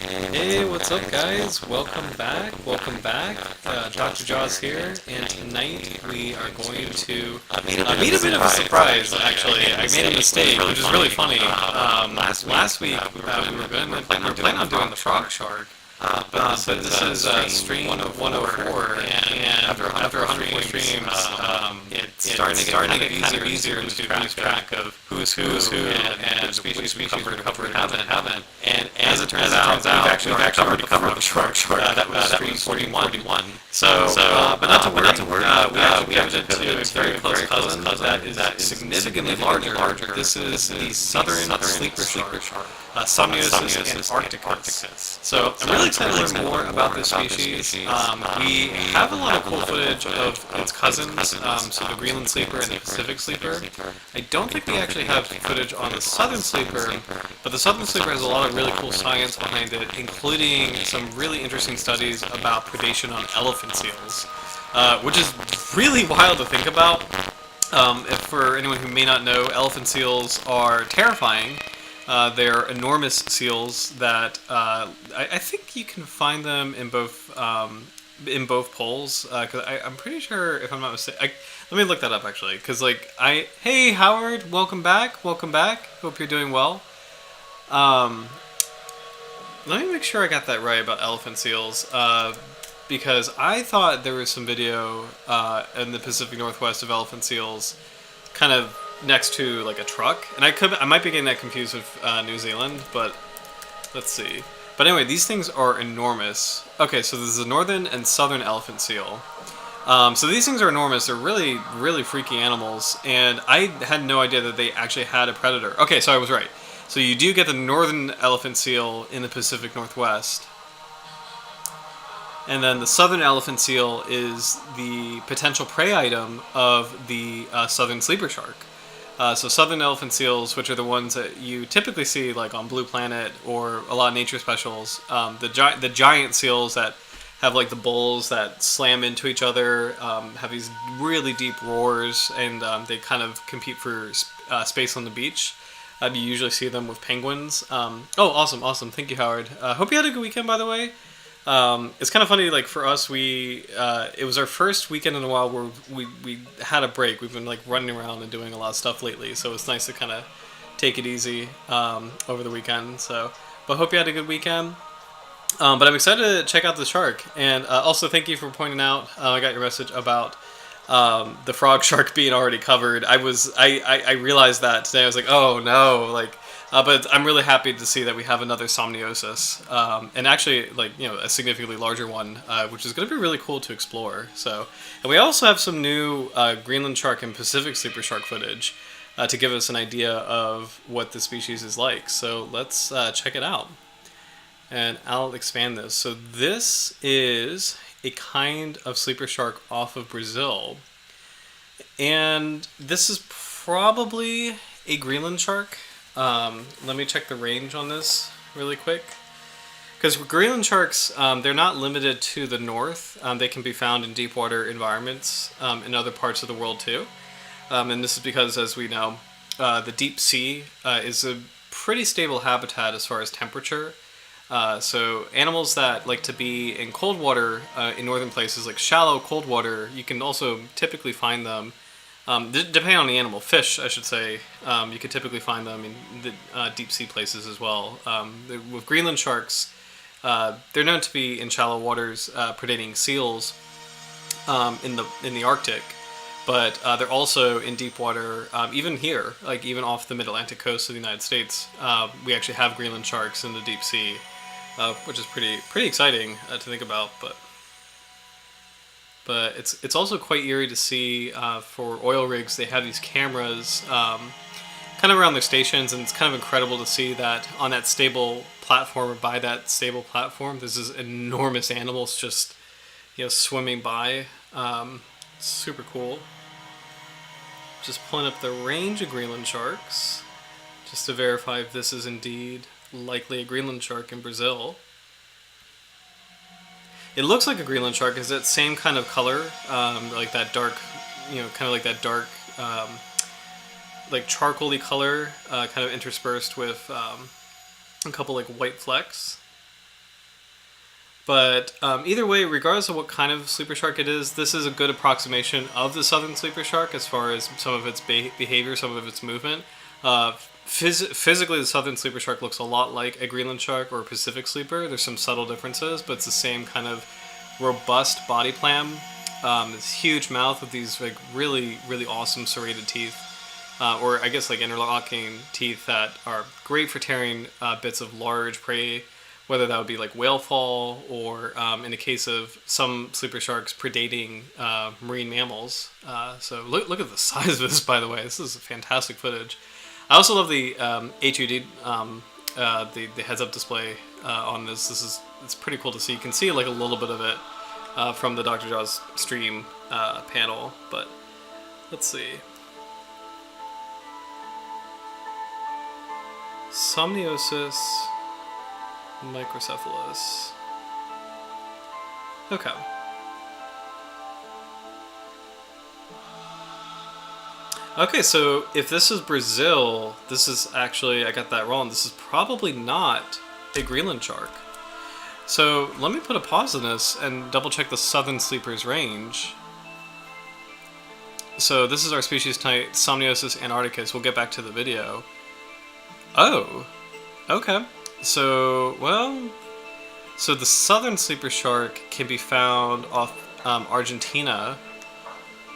Hey, what's up, guys? Welcome back. Welcome back. Dr. Jaws here, and tonight we are going to meet a bit of a surprise. Actually, I made a mistake, which is really funny. Last week we were planning on doing the frog shark, but this is stream 104, and after 104 streams, it's starting to get kind of easier to keep track of who's who and which species we covered and haven't. And as it turns out, we've actually already covered the shark. That was stream 41. But not to worry. We actually pivoted to a very close cousin that is significantly larger. This is the southern sleeper shark. Somniosus antarcticus. So I'm really excited to learn more about this species. We have a lot of cool footage of its cousins, so the Greenland sleeper and the Pacific sleeper. I don't think we actually have footage on the southern sleeper, but the southern sleeper has a lot of really cool science behind it, including some really interesting studies about predation on elephant seals, which is really wild to think about. If for anyone who may not know, elephant seals are terrifying. They're enormous seals that I think you can find them in both poles. Because I'm pretty sure, if I'm not mistaken, let me look that up actually. Because hey Howard, welcome back. Hope you're doing well. Let me make sure I got that right about elephant seals. Because I thought there was some video in the Pacific Northwest of elephant seals, kind of next to like a truck, and I might be getting that confused with New Zealand, but let's see. But anyway, these things are enormous. Okay, so there's a northern and southern elephant seal. So these things are enormous. They're really, really freaky animals, and I had no idea that they actually had a predator. Okay, so I was right. So you do get the northern elephant seal in the Pacific Northwest. And then the southern elephant seal is the potential prey item of the southern sleeper shark. So southern elephant seals, which are the ones that you typically see like on Blue Planet or a lot of nature specials, the giant seals that have like the bulls that slam into each other, have these really deep roars, and they kind of compete for space on the beach. You usually see them with penguins. Oh, awesome! Thank you, Howard. Hope you had a good weekend, by the way. It's kind of funny, like for us, it was our first weekend in a while where we had a break. We've been like running around and doing a lot of stuff lately, so it's nice to kind of take it easy over the weekend. But hope you had a good weekend. But I'm excited to check out the shark, and also thank you for pointing out. I got your message about the frog shark being already covered. I realized that today. I was like, oh no, but I'm really happy to see that we have another Somniosus, and actually, a significantly larger one, which is going to be really cool to explore. And we also have some new Greenland Shark and Pacific sleeper shark footage to give us an idea of what the species is like. So let's check it out, and I'll expand this. So this is a kind of sleeper shark off of Brazil, and this is probably a Greenland shark. Let me check the range on this really quick. Because Greenland sharks, they're not limited to the north. They can be found in deep water environments in other parts of the world too. And this is because, as we know, the deep sea is a pretty stable habitat as far as temperature. So animals that like to be in cold water in northern places, like shallow cold water, you can also typically find them. Depending on the animal, fish, I should say, you could typically find them in the deep sea places as well. With Greenland sharks, they're known to be in shallow waters, predating seals in the Arctic, but they're also in deep water, even here, like even off the mid-Atlantic coast of the United States. We actually have Greenland sharks in the deep sea, which is pretty exciting to think about, But it's also quite eerie to see for oil rigs. They have these cameras kind of around their stations, and it's kind of incredible to see that on that stable platform, or by that stable platform, there's this enormous animals just swimming by. Super cool. Just pulling up the range of Greenland sharks just to verify if this is indeed likely a Greenland shark in Brazil. It looks like a Greenland shark. Is that same kind of color, like that dark, kind of like that dark, like charcoaly color, kind of interspersed with a couple like white flecks. But either way, regardless of what kind of sleeper shark it is, this is a good approximation of the southern sleeper shark as far as some of its behavior, some of its movement. Physically, the southern sleeper shark looks a lot like a Greenland shark or a Pacific sleeper. There's some subtle differences, but it's the same kind of robust body plan. This huge mouth with these like really, really awesome serrated teeth. Or I guess like interlocking teeth that are great for tearing bits of large prey, whether that would be like whale fall or in the case of some sleeper sharks predating marine mammals. So look at the size of this, by the way. This is fantastic footage. I also love the HUD, the heads-up display on this. It's pretty cool to see. You can see like a little bit of it from the Dr. Jaws stream panel, but let's see. Somniosus microcephalus. Okay. Okay, so if this is Brazil, this is actually, I got that wrong. This is probably not a Greenland shark. So let me put a pause on this and double check the southern sleeper's range. So this is our species type, Somniosus antarcticus. We'll get back to the video. Oh, okay. So, well, so the southern sleeper shark can be found off Argentina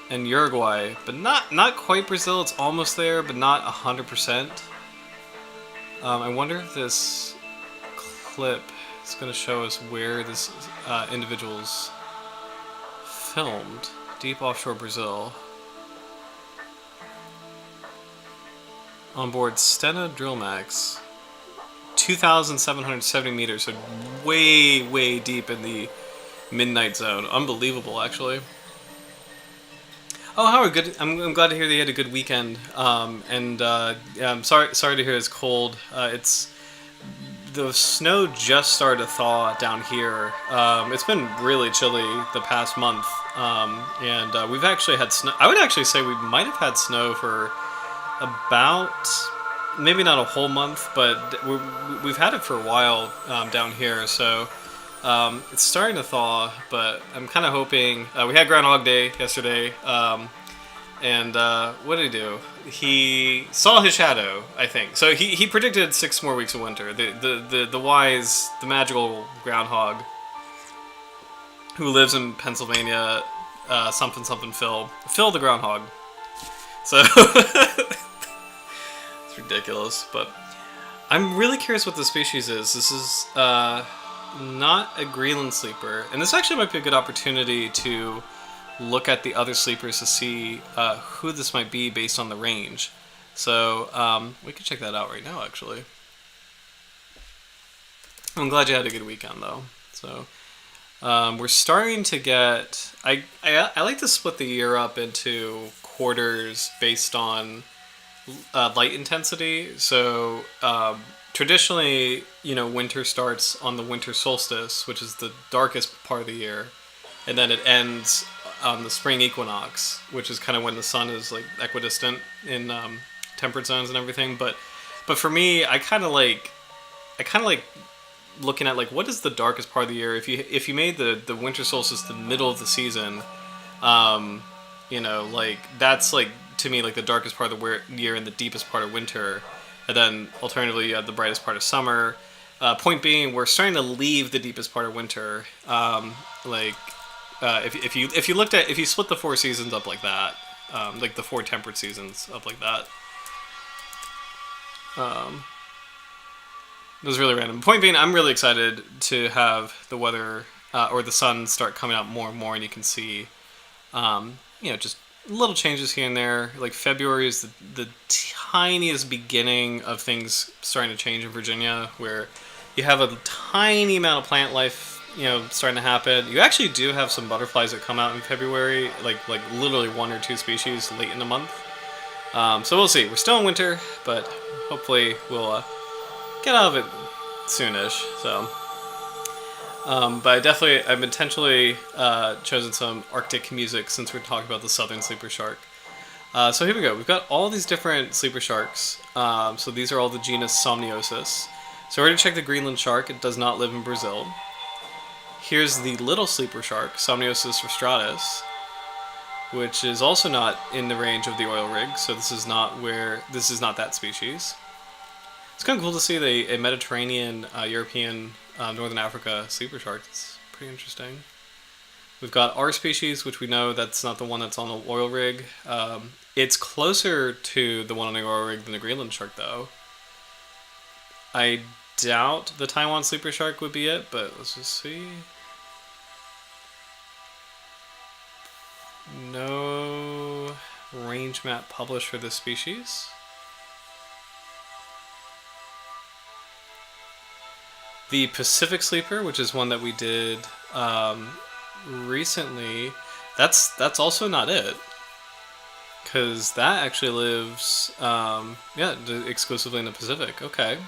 and Uruguay, but not quite Brazil. It's almost there, but not 100%. I wonder if this clip is going to show us where this individual's filmed. Deep offshore Brazil. On board Stena Drillmax, 2,770 meters, so way, way deep in the midnight zone. Unbelievable, actually. Oh, Howard, good. I'm glad to hear that you had a good weekend. Yeah, I'm sorry to hear it's cold. It's the snow just started to thaw down here. It's been really chilly the past month, and we've actually had snow. I would actually say we might have had snow for about, maybe not a whole month, but we've had it for a while down here, so it's starting to thaw, but I'm kind of hoping, we had Groundhog Day yesterday, and what did he do? He saw his shadow, I think. So he predicted 6 more weeks of winter. The wise, the magical groundhog who lives in Pennsylvania, something Phil the groundhog. So it's ridiculous, but I'm really curious what the species is. This is not a Greenland sleeper, and this actually might be a good opportunity to look at the other sleepers to see who this might be based on the range. So we can check that out right now, actually. I'm glad you had a good weekend, though. So we're starting to get... I like to split the year up into quarters based on light intensity. So traditionally, winter starts on the winter solstice, which is the darkest part of the year, and then it ends on the spring equinox, which is kind of when the sun is like equidistant in temperate zones and everything. But for me, I kind of like looking at like what is the darkest part of the year. If you made the winter solstice the middle of the season, like that's like to me like the darkest part of the year and the deepest part of winter. And then alternatively, you have the brightest part of summer. Point being, we're starting to leave the deepest part of winter. If you split the 4 seasons up like that, like the 4 temperate seasons up like that, it was really random. Point being, I'm really excited to have the weather or the sun start coming out more and more, and you can see, just little changes here and there. Like February is the tiniest beginning of things starting to change in Virginia, where you have a tiny amount of plant life, starting to happen. You actually do have some butterflies that come out in February, like literally 1 or 2 species late in the month. So we'll see. We're still in winter, but hopefully we'll get out of it soonish. So, but I've intentionally chosen some Arctic music since we're talking about the southern sleeper shark. So here we go. We've got all these different sleeper sharks. So these are all the genus Somniosus. So we're going to check the Greenland shark. It does not live in Brazil. here's the little sleeper shark, Somniosus rostratus, which is also not in the range of the oil rig, so this is not that species. It's kind of cool to see a Mediterranean, European, Northern Africa sleeper shark. It's pretty interesting. We've got our species, which we know that's not the one that's on the oil rig. It's closer to the one on the oil rig than the Greenland shark, though. I doubt the Taiwan sleeper shark would be it, but let's just see. No range map published for this species. The Pacific sleeper, which is one that we did recently, that's also not it, because that actually lives exclusively in the Pacific. Okay,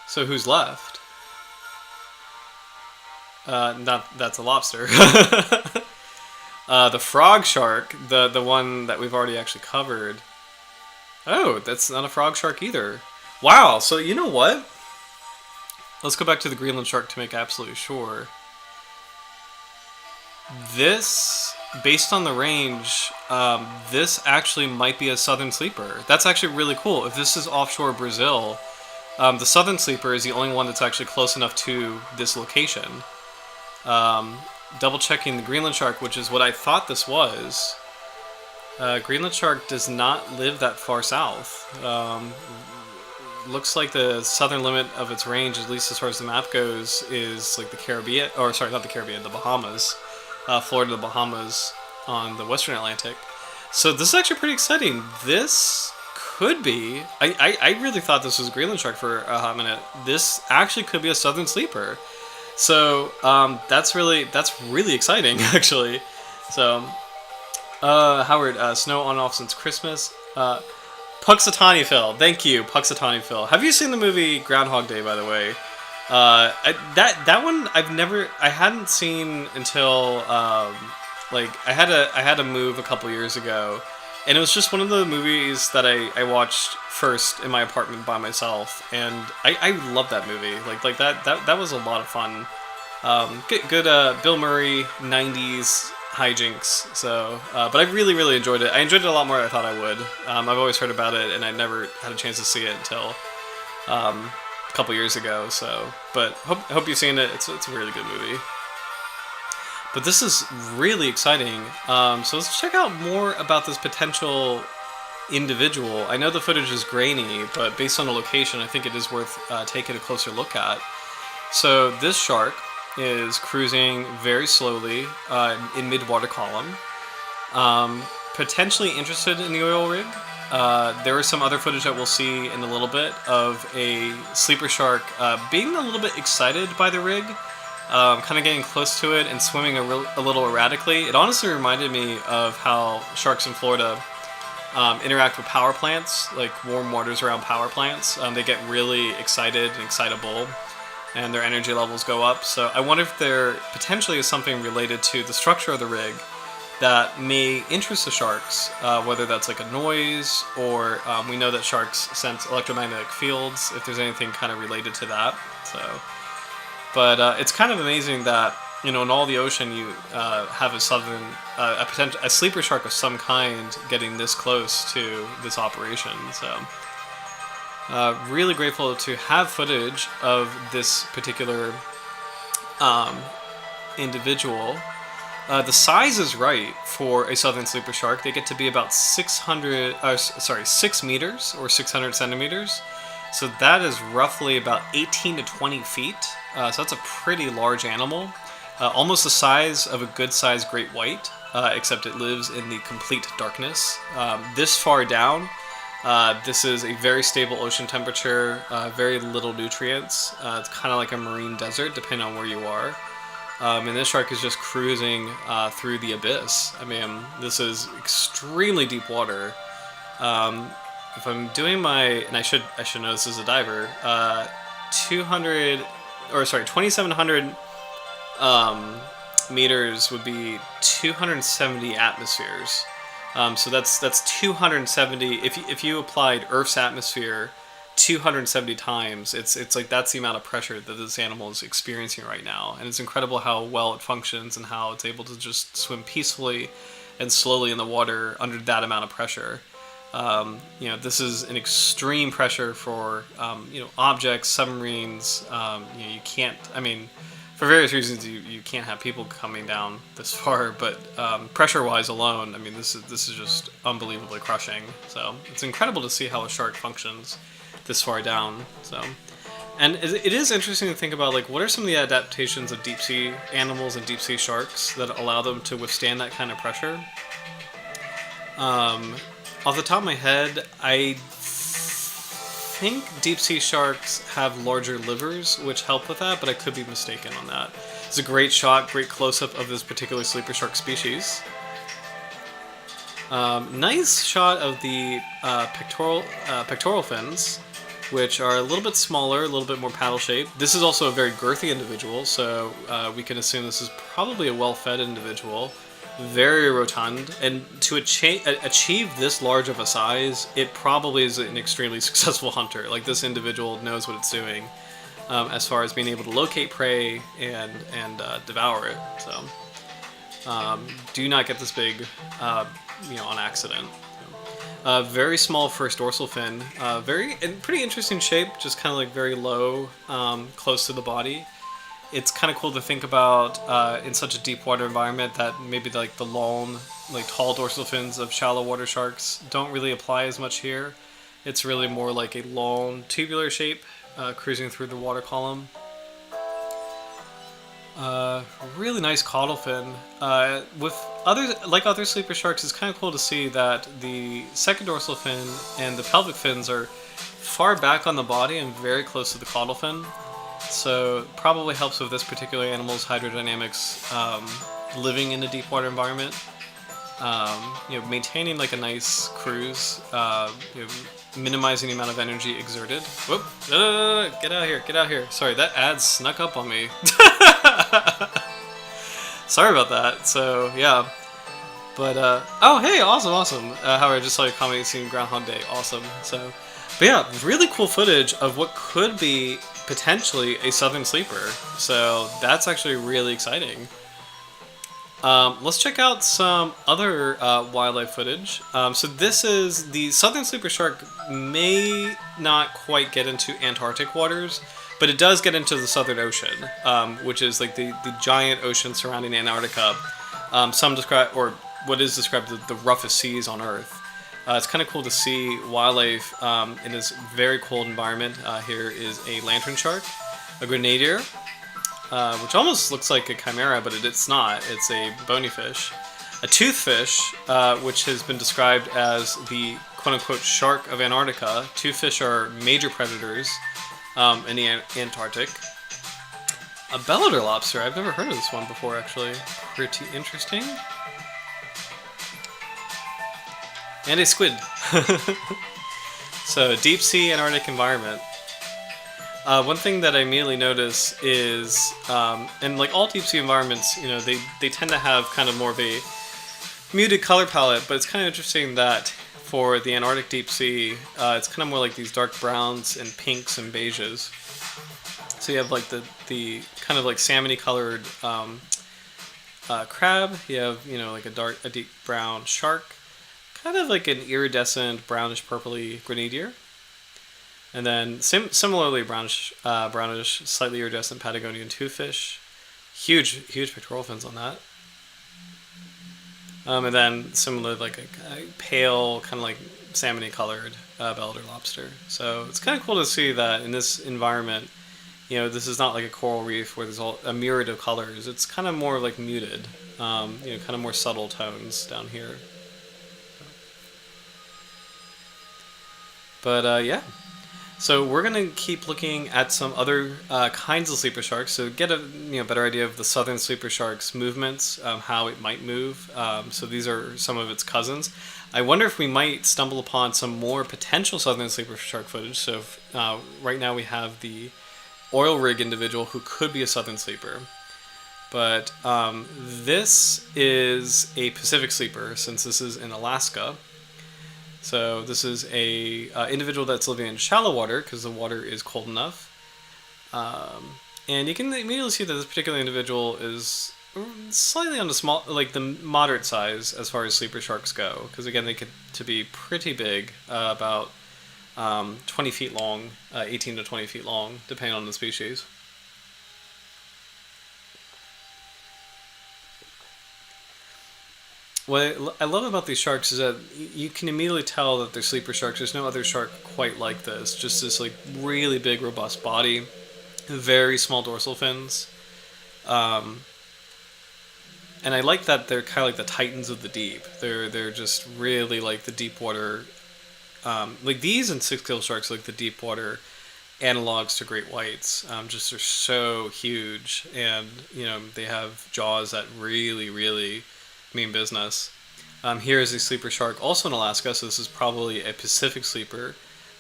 so who's left? That's a lobster. The frog shark, the one that we've already actually covered. Oh, that's not a frog shark either. Wow. So you know what? Let's go back to the Greenland shark to make absolutely sure. This, based on the range, this actually might be a southern sleeper. That's actually really cool. If this is offshore Brazil, the southern sleeper is the only one that's actually close enough to this location. Double checking the Greenland shark, which is what I thought this was. Greenland shark does not live that far south. Looks like the southern limit of its range, at least as far as the map goes, is like the Caribbean, or sorry, not the Caribbean, the Bahamas. Florida, the Bahamas on the Western Atlantic. So this is actually pretty exciting. This could be, I really thought this was a Greenland shark for a hot minute. This actually could be a southern sleeper. So that's really exciting, actually. So Howard, snow on and off since Christmas. Puxatawny Phil, thank you, Puxatawny Phil. Have you seen the movie Groundhog Day, by the way? That one I hadn't seen until like I had to move a couple years ago, and it was just one of the movies that I watched first in my apartment by myself, and I love that movie. Like that was a lot of fun. Good Bill Murray 90s hijinks. So, but I really enjoyed it. I enjoyed it a lot more than I thought I would. I've always heard about it, and I never had a chance to see it until a couple years ago. So, but hope you've seen it. It's a really good movie. But this is really exciting. So let's check out more about this potential individual. I know the footage is grainy, but based on the location, I think it is worth taking a closer look at. So this shark is cruising very slowly in mid-water column. Potentially interested in the oil rig. There is some other footage that we'll see in a little bit of a sleeper shark being a little bit excited by the rig, kind of getting close to it and swimming a little erratically. It honestly reminded me of how sharks in Florida interact with power plants, like warm waters around power plants. They get really excited and excitable, and their energy levels go up. So I wonder if there potentially is something related to the structure of the rig that may interest the sharks, whether that's like a noise, or we know that sharks sense electromagnetic fields, if there's anything kind of related to that. So, but it's kind of amazing that, you know, in all the ocean you have a sleeper shark of some kind getting this close to this operation. So really grateful to have footage of this particular individual. The size is right for a southern sleeper shark. They get to be about 6 meters or 600 centimeters. So that is roughly about 18 to 20 feet. So that's a pretty large animal. Almost the size of a good-sized great white, except it lives in the complete darkness. This far down, this is a very stable ocean temperature, very little nutrients. It's kind of like a marine desert, depending on where you are. And this shark is just cruising through the abyss. I mean, this is extremely deep water. If I'm doing and I should know this as a diver, 2,700 meters would be 270 atmospheres. So that's 270. If you applied Earth's atmosphere 270 times. It's like that's the amount of pressure that this animal is experiencing right now, and it's incredible how well it functions and how it's able to just swim peacefully and slowly in the water under that amount of pressure. This is an extreme pressure for objects, submarines. You can't. I mean, for various reasons, you can't have people coming down this far, but pressure-wise alone, I mean, this is just unbelievably crushing. So it's incredible to see how a shark functions this far down. So, and it is interesting to think about, like, what are some of the adaptations of deep sea animals and deep sea sharks that allow them to withstand that kind of pressure. Off the top of my head, I think deep sea sharks have larger livers, which help with that, but I could be mistaken on that. It's a great shot, great close-up of this particular sleeper shark species. Nice shot of the pectoral fins, which are a little bit smaller, a little bit more paddle-shaped. This is also a very girthy individual, so we can assume this is probably a well-fed individual. Very rotund, and to achieve this large of a size, it probably is an extremely successful hunter. Like, this individual knows what it's doing as far as being able to locate prey and devour it. So do not get this big on accident. Very small first dorsal fin, pretty interesting shape, just kind of like very low, close to the body. It's kind of cool to think about in such a deep water environment that maybe like the long, like tall dorsal fins of shallow water sharks don't really apply as much here. It's really more like a long tubular shape cruising through the water column. Really nice caudal fin. With other sleeper sharks, it's kind of cool to see that the second dorsal fin and the pelvic fins are far back on the body and very close to the caudal fin. So probably helps with this particular animal's hydrodynamics living in a deep water environment. Maintaining like a nice cruise, minimizing the amount of energy exerted. Whoop! Get out of here! Sorry, that ad snuck up on me. Sorry about that. So yeah, but oh hey, awesome. Howard, I just saw your comment seeing Groundhog Day. Awesome. So, but yeah, really cool footage of what could be potentially a southern sleeper. So that's actually really exciting. Let's check out some other wildlife footage. So this is the southern sleeper shark may not quite get into Antarctic waters, but it does get into the Southern Ocean, which is like the giant ocean surrounding Antarctica. Some describe, or what is described as the roughest seas on Earth. It's kind of cool to see wildlife in this very cold environment. Here is a lantern shark, a grenadier, which almost looks like a chimera, but it's not. It's a bony fish. A toothfish, which has been described as the quote-unquote shark of Antarctica. Toothfish are major predators in the Antarctic. A bellowder lobster. I've never heard of this one before, actually. Pretty interesting. And a squid. So, deep sea Antarctic environment. One thing that I immediately notice is, and like all deep sea environments, they tend to have kind of more of a muted color palette, but it's kind of interesting that for the Antarctic deep sea, it's kind of more like these dark browns and pinks and beiges. So you have like the kind of like salmony colored crab. You have like a deep brown shark. Kind of like an iridescent brownish purpley grenadier, and then similarly brownish, slightly iridescent Patagonian toothfish, huge pectoral fins on that, and then similar like a pale kind of like salmony colored bellowder lobster. So it's kind of cool to see that in this environment, this is not like a coral reef where there's a myriad of colors. It's kind of more like muted, kind of more subtle tones down here. But yeah, so we're gonna keep looking at some other kinds of sleeper sharks, so get a better idea of the southern sleeper shark's movements, how it might move. So these are some of its cousins. I wonder if we might stumble upon some more potential southern sleeper shark footage. So right now we have the oil rig individual who could be a southern sleeper, but this is a Pacific sleeper since this is in Alaska. So this is a individual that's living in shallow water because the water is cold enough. And you can immediately see that this particular individual is slightly on the small, like the moderate size as far as sleeper sharks go. Because again, they get to be pretty big, about 20 feet long, 18 to 20 feet long, depending on the species. What I love about these sharks is that you can immediately tell that they're sleeper sharks. There's no other shark quite like this. Just this like really big, robust body, very small dorsal fins, um, and I like that they're kind of like the titans of the deep. They're just really like the deep water, like these and six-gill sharks, like the deep water analogs to great whites. Just are so huge, and they have jaws that really mean business. Here is a sleeper shark, also in Alaska, so this is probably a Pacific sleeper,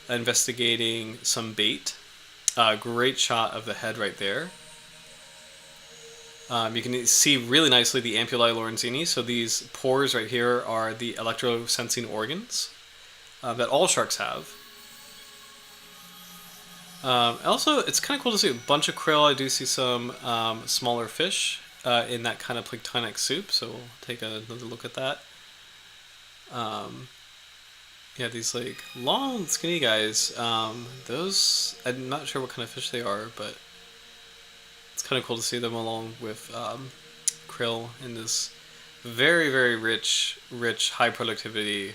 investigating some bait. Great shot of the head right there. You can see really nicely the ampullae lorenzini. So these pores right here are the electrosensing organs that all sharks have. Also, it's kind of cool to see a bunch of krill. I do see some smaller fish in that kind of planktonic soup, so we'll take another look at that. Yeah, these like long, skinny guys. Those, I'm not sure what kind of fish they are, but it's kind of cool to see them along with krill in this very rich, high productivity.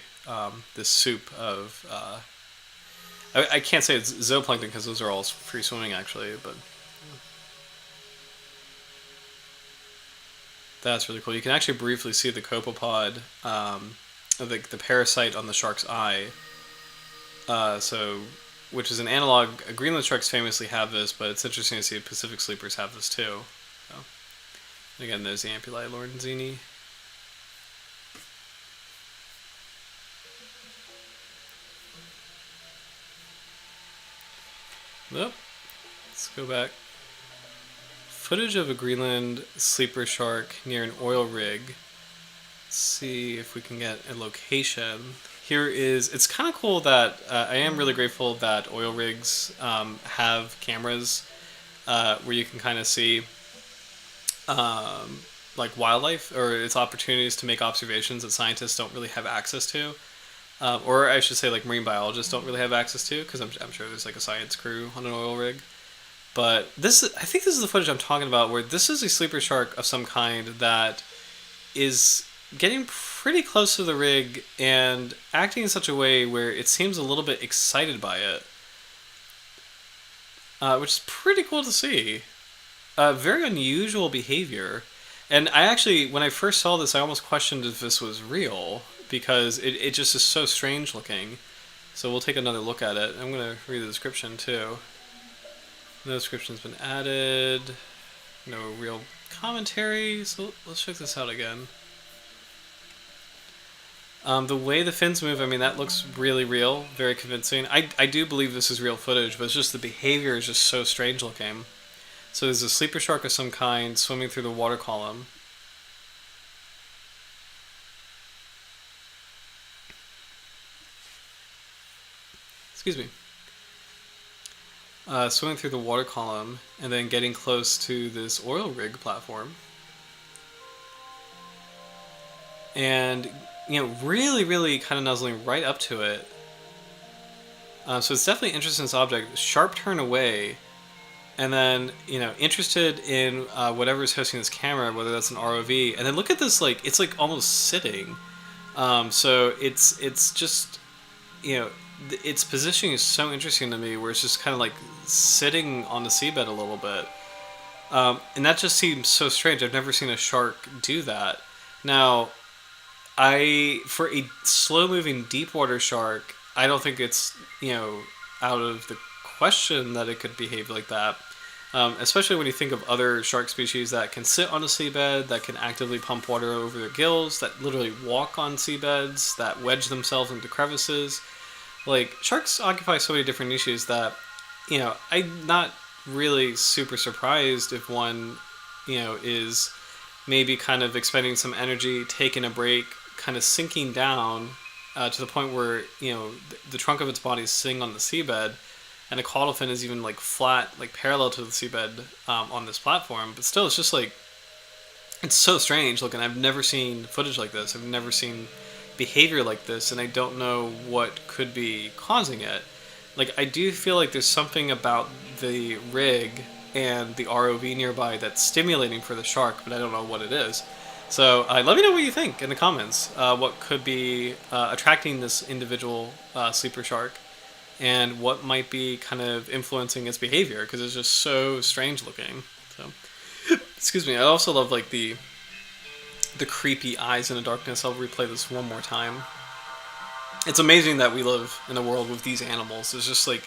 This soup of I can't say it's zooplankton because those are all free swimming actually, but that's really cool. You can actually briefly see the copepod, the parasite on the shark's eye. Which is an analog. Greenland sharks famously have this, but it's interesting to see Pacific sleepers have this too. So, again, there's the ampullae lorenzini. Well, let's go back. Footage of a Greenland sleeper shark near an oil rig. Let's see if we can get a location. Here is, it's kind of cool that I am really grateful that oil rigs have cameras where you can kind of see like wildlife or its opportunities to make observations that scientists don't really have access to. Or I should say like marine biologists don't really have access to, because I'm sure there's like a science crew on an oil rig. But I think this is the footage I'm talking about, where this is a sleeper shark of some kind that is getting pretty close to the rig and acting in such a way where it seems a little bit excited by it, which is pretty cool to see. Very unusual behavior. And I actually, when I first saw this, I almost questioned if this was real, because it just is so strange looking. So we'll take another look at it. I'm going to read the description too. No description's been added. No real commentary. So let's check this out again. The way the fins move, I mean, that looks really real, very convincing. I do believe this is real footage, but it's just the behavior is just so strange looking. So there's a sleeper shark of some kind swimming through the water column. Excuse me. Swimming through the water column and then getting close to this oil rig platform. And really kind of nuzzling right up to it. So it's definitely interested in this object. Sharp turn away, and then interested in whatever's hosting this camera, whether that's an ROV. And then look at this, like it's like almost sitting. So it's just its positioning is so interesting to me, where it's just kind of like sitting on the seabed a little bit, and that just seems so strange. I've never seen a shark do that. Now, for a slow-moving deep water shark, I don't think it's out of the question that it could behave like that. Especially when you think of other shark species that can sit on a seabed, that can actively pump water over their gills, that literally walk on seabeds, that wedge themselves into crevices. Like, sharks occupy so many different niches that, I'm not really super surprised if one, is maybe kind of expending some energy, taking a break, kind of sinking down, to the point where the trunk of its body is sitting on the seabed, and the caudal fin is even like flat, like parallel to the seabed on this platform. But still, it's just like it's so strange looking. I've never seen footage like this. I've never seen behavior like this, and I don't know what could be causing it. Like, I do feel like there's something about the rig and the ROV nearby that's stimulating for the shark, but I don't know what it is. So let me know what you think in the comments. What could be attracting this individual sleeper shark, and what might be kind of influencing its behavior, because it's just so strange looking. So, excuse me. I also love like the creepy eyes in the darkness. I'll replay this one more time. It's amazing that we live in a world with these animals. It's just like,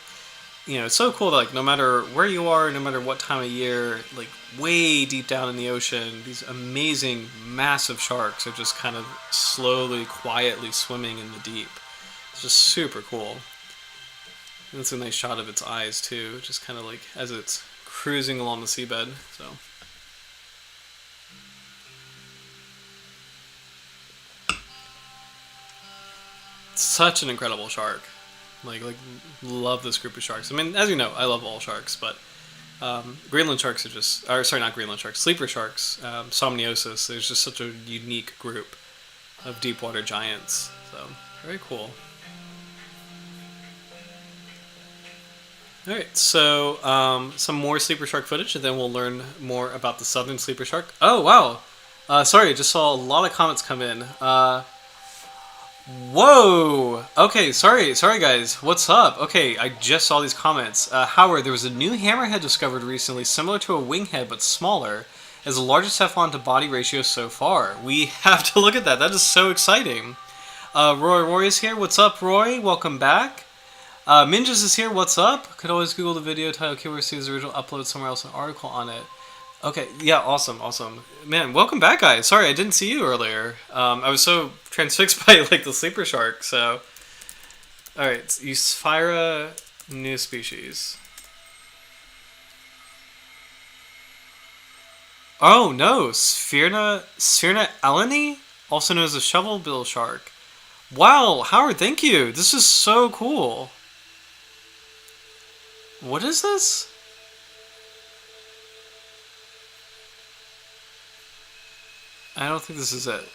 it's so cool that like no matter where you are, no matter what time of year, like way deep down in the ocean, these amazing, massive sharks are just kind of slowly, quietly swimming in the deep. It's just super cool. And it's a nice shot of its eyes too, just kind of like as it's cruising along the seabed. So. Such an incredible shark. Like love this group of sharks. I mean, as you know, I love all sharks, but Greenland sharks are just, or sorry, not Greenland sharks, sleeper sharks, Somniosus. There's just such a unique group of deep water giants. So very cool. All right, so some more sleeper shark footage, and then we'll learn more about the southern sleeper shark. Oh wow, sorry, I just saw a lot of comments come in. Whoa! Okay, sorry guys. What's up? Okay, I just saw these comments. Howard, there was a new hammerhead discovered recently, similar to a winghead but smaller, as the largest cephalon to body ratio so far. We have to look at that. That is so exciting. Roy is here. What's up, Roy? Welcome back. Minjas is here. What's up? Could always Google the video title, keyword, see the original, upload somewhere else, an article on it. Okay, yeah, awesome. Man, welcome back, guys. Sorry, I didn't see you earlier. I was so transfixed by, like, the sleeper shark, so... Alright, Eusphyra, new species. Oh, no, Sphyrna eleni? Also known as a shovelbill shark. Wow, Howard, thank you. This is so cool. What is this? I don't think this is it.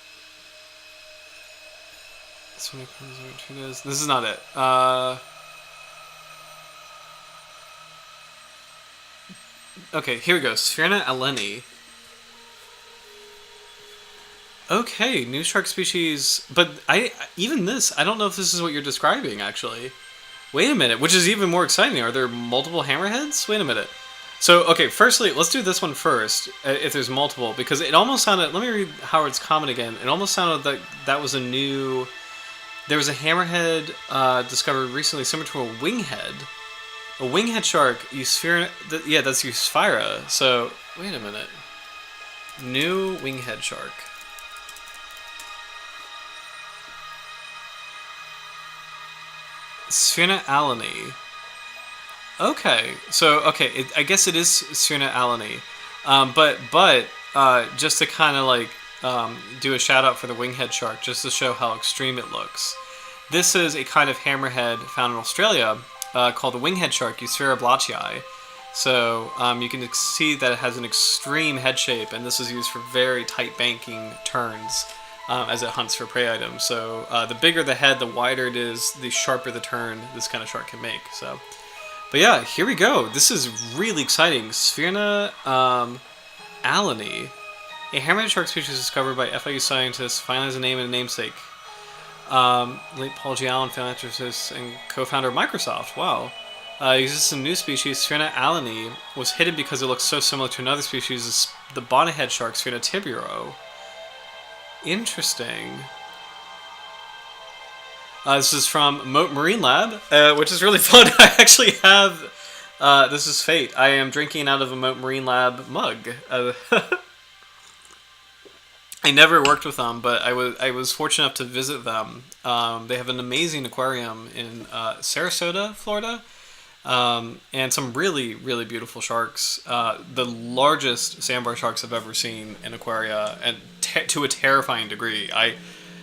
This is not it. Okay, here we go. Sphyrna eleni. Okay, new shark species. But even this, I don't know if this is what you're describing, actually. Wait a minute, which is even more exciting. Are there multiple hammerheads? Wait a minute. So, okay, firstly, let's do this one first, if there's multiple, because it almost sounded, let me read Howard's comment again, it almost sounded like that was a new, there was a hammerhead discovered recently similar to a winghead. A winghead shark, Eusphyra, yeah, that's Eusphyra, so, wait a minute. New winghead shark. Sphyrna eleni. Okay, so I guess it is Sphyrna eleni, but just to kind of like do a shout out for the winghead shark, just to show how extreme it looks. This is a kind of hammerhead found in Australia called the winghead shark, Eusphyra blachii. So you can see that it has an extreme head shape, and this is used for very tight banking turns as it hunts for prey items. So the bigger the head, the wider it is, the sharper the turn this kind of shark can make. So. But yeah, here we go. This is really exciting. Sphyrna eleni, a hammerhead shark species discovered by FIU scientists, finally has a name and a namesake. Late Paul G. Allen, philanthropist and co-founder of Microsoft. Wow. Exists a new species, Sphyrna eleni, was hidden because it looks so similar to another species, the bonnethead shark, Sphyrna tibero. Interesting. This is from Moat Marine Lab, which is really fun. I actually have, this is fate. I am drinking out of a Moat Marine Lab mug. I never worked with them, but I was fortunate enough to visit them. They have an amazing aquarium in Sarasota, Florida, and some really, really beautiful sharks. The largest sandbar sharks I've ever seen in aquaria, and to a terrifying degree.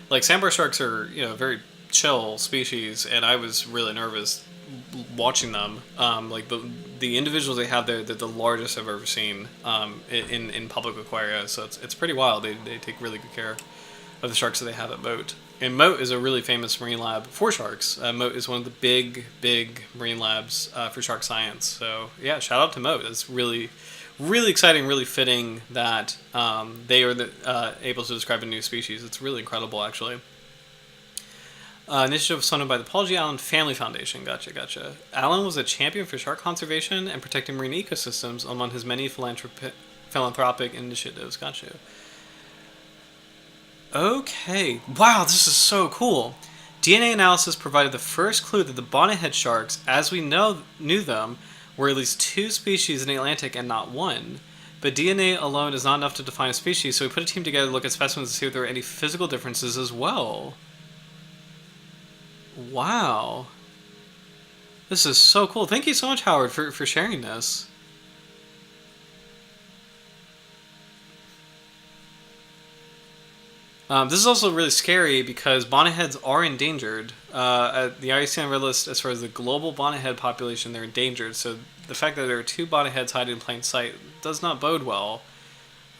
Like sandbar sharks are, very chill species, and I was really nervous watching them. Like the individuals they have there, they're the largest I've ever seen in public aquaria. So it's pretty wild. They take really good care of the sharks that they have at Moat. And Moat is a really famous marine lab for sharks. Moat is one of the big marine labs for shark science. So yeah, shout out to Moat. It's really exciting, really fitting that they are able to describe a new species. It's really incredible, actually. Initiative funded by the Paul G. Allen Family Foundation. Gotcha. Allen was a champion for shark conservation and protecting marine ecosystems among his many philanthropic initiatives. Gotcha. Okay. Wow, this is so cool. DNA analysis provided the first clue that the bonnethead sharks, as we knew them, were at least 2 species in the Atlantic and not 1. But DNA alone is not enough to define a species, so we put a team together to look at specimens to see if there were any physical differences as well. Wow. This is so cool. Thank you so much, Howard, for sharing this. This is also really scary because bonnetheads are endangered. At the IUCN Red List, as far as the global bonnethead population, they're endangered. So the fact that there are 2 bonnetheads hiding in plain sight does not bode well.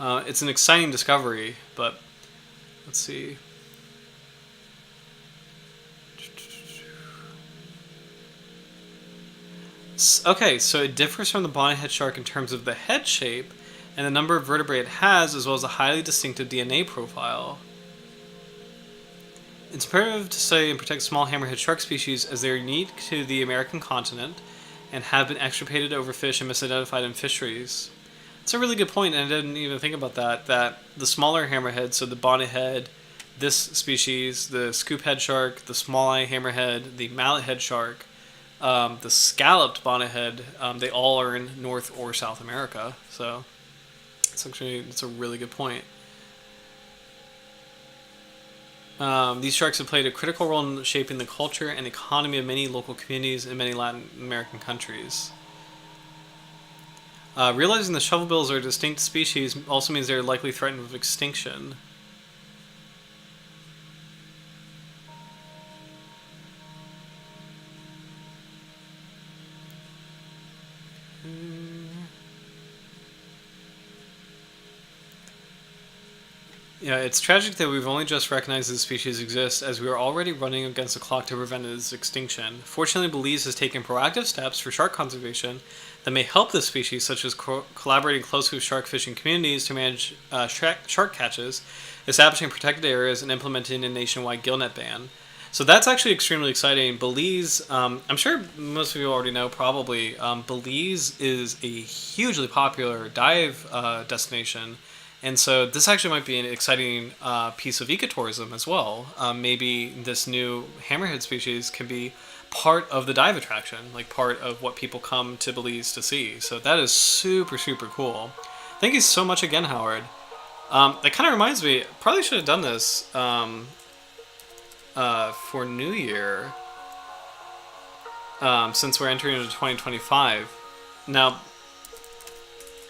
It's an exciting discovery, but let's see. Okay, so it differs from the bonnethead shark in terms of the head shape and the number of vertebrae it has, as well as a highly distinctive DNA profile. It's imperative to study and protect small hammerhead shark species as they are unique to the American continent and have been extirpated, overfished, and misidentified in fisheries. It's a really good point, and I didn't even think about that the smaller hammerhead, so the bonnethead, this species, the scoophead shark, the small eye hammerhead, the mallethead shark, the scalloped bonnethead, they all are in North or South America. So it's a really good point. These sharks have played a critical role in shaping the culture and economy of many local communities in many Latin American countries. Realizing the shovelbills are a distinct species also means they're likely threatened with extinction. Yeah, it's tragic that we've only just recognized this species exists, as we are already running against the clock to prevent its extinction. Fortunately, Belize has taken proactive steps for shark conservation that may help this species, such as collaborating closely with shark fishing communities to manage shark catches, establishing protected areas, and implementing a nationwide gillnet ban. So that's actually extremely exciting. Belize, I'm sure most of you already know probably, Belize is a hugely popular dive destination. And so this actually might be an exciting piece of ecotourism as well. Maybe this new hammerhead species can be part of the dive attraction, like part of what people come to Belize to see. So that is super cool. Thank you so much again, Howard. That kind of reminds me, probably should have done this for New Year, since we're entering into 2025. Now,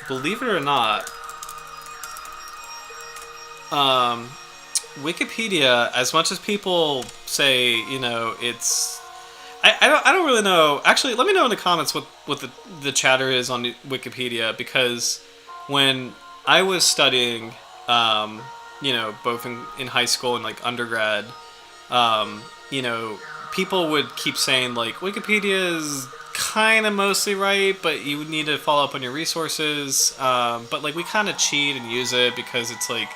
believe it or not, Wikipedia, as much as people say, it's... I don't really know. Actually, let me know in the comments what the chatter is on Wikipedia, because when I was studying, both in high school and like undergrad, people would keep saying like Wikipedia is kind of mostly right, but you would need to follow up on your resources. But like we kind of cheat and use it because it's like,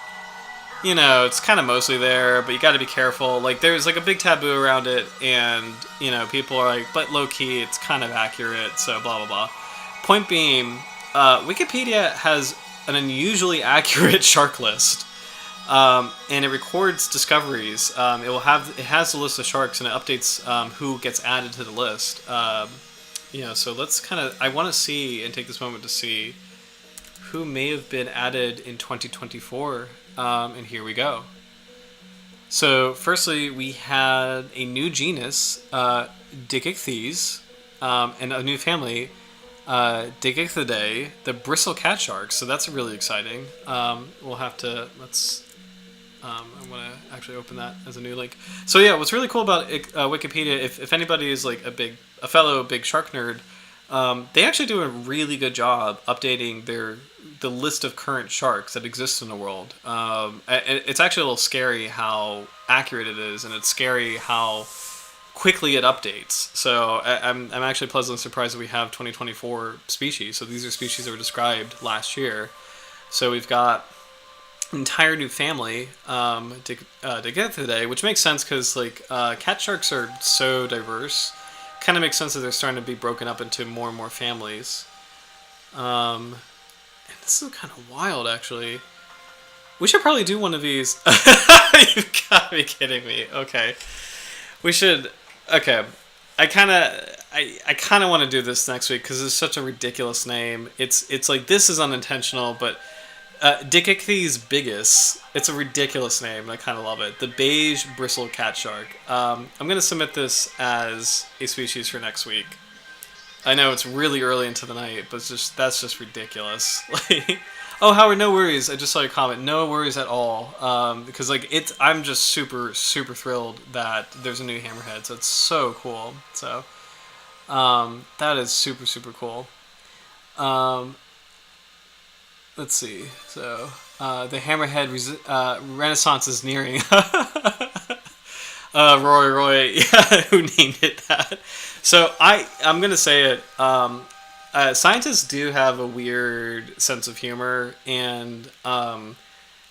it's kind of mostly there, but you got to be careful. Like there's like a big taboo around it, and people are like, but low key, it's kind of accurate. So blah blah blah. Point being, Wikipedia has an unusually accurate shark list, and it records discoveries. It has the list of sharks, and it updates who gets added to the list. So let's I want to see and take this moment to see who may have been added in 2024. And here we go. So, firstly, we had a new genus, Digichthyes, and a new family, Digichthydae, the bristle cat sharks. So that's really exciting. We'll have to, let's I want to actually open that as a new link. So yeah, what's really cool about Wikipedia, if anybody is like a fellow big shark nerd, they actually do a really good job updating the list of current sharks that exist in the world. And it's actually a little scary how accurate it is, and it's scary how quickly it updates. So I'm actually pleasantly surprised that we have 2024 species. So these are species that were described last year. So we've got an entire new family to get today, which makes sense because like cat sharks are so diverse. Kind of makes sense that they're starting to be broken up into more and more families. And this is kind of wild, actually. We should probably do one of these. You've got to be kidding me. Okay, we should. Okay, I kind of want to do this next week because it's such a ridiculous name. It's like this is unintentional, but Dickychthyes bigus. It's a ridiculous name, and I kind of love it. The beige bristle cat shark. I'm gonna submit this as a species for next week. I know it's really early into the night, but that's just ridiculous. Like, oh Howard, no worries. I just saw your comment. No worries at all. Because like I'm just super thrilled that there's a new hammerhead. So it's so cool. So that is super cool. Let's see. So the hammerhead renaissance is nearing. Roy, yeah, who named it that? So I'm gonna say it. Scientists do have a weird sense of humor, and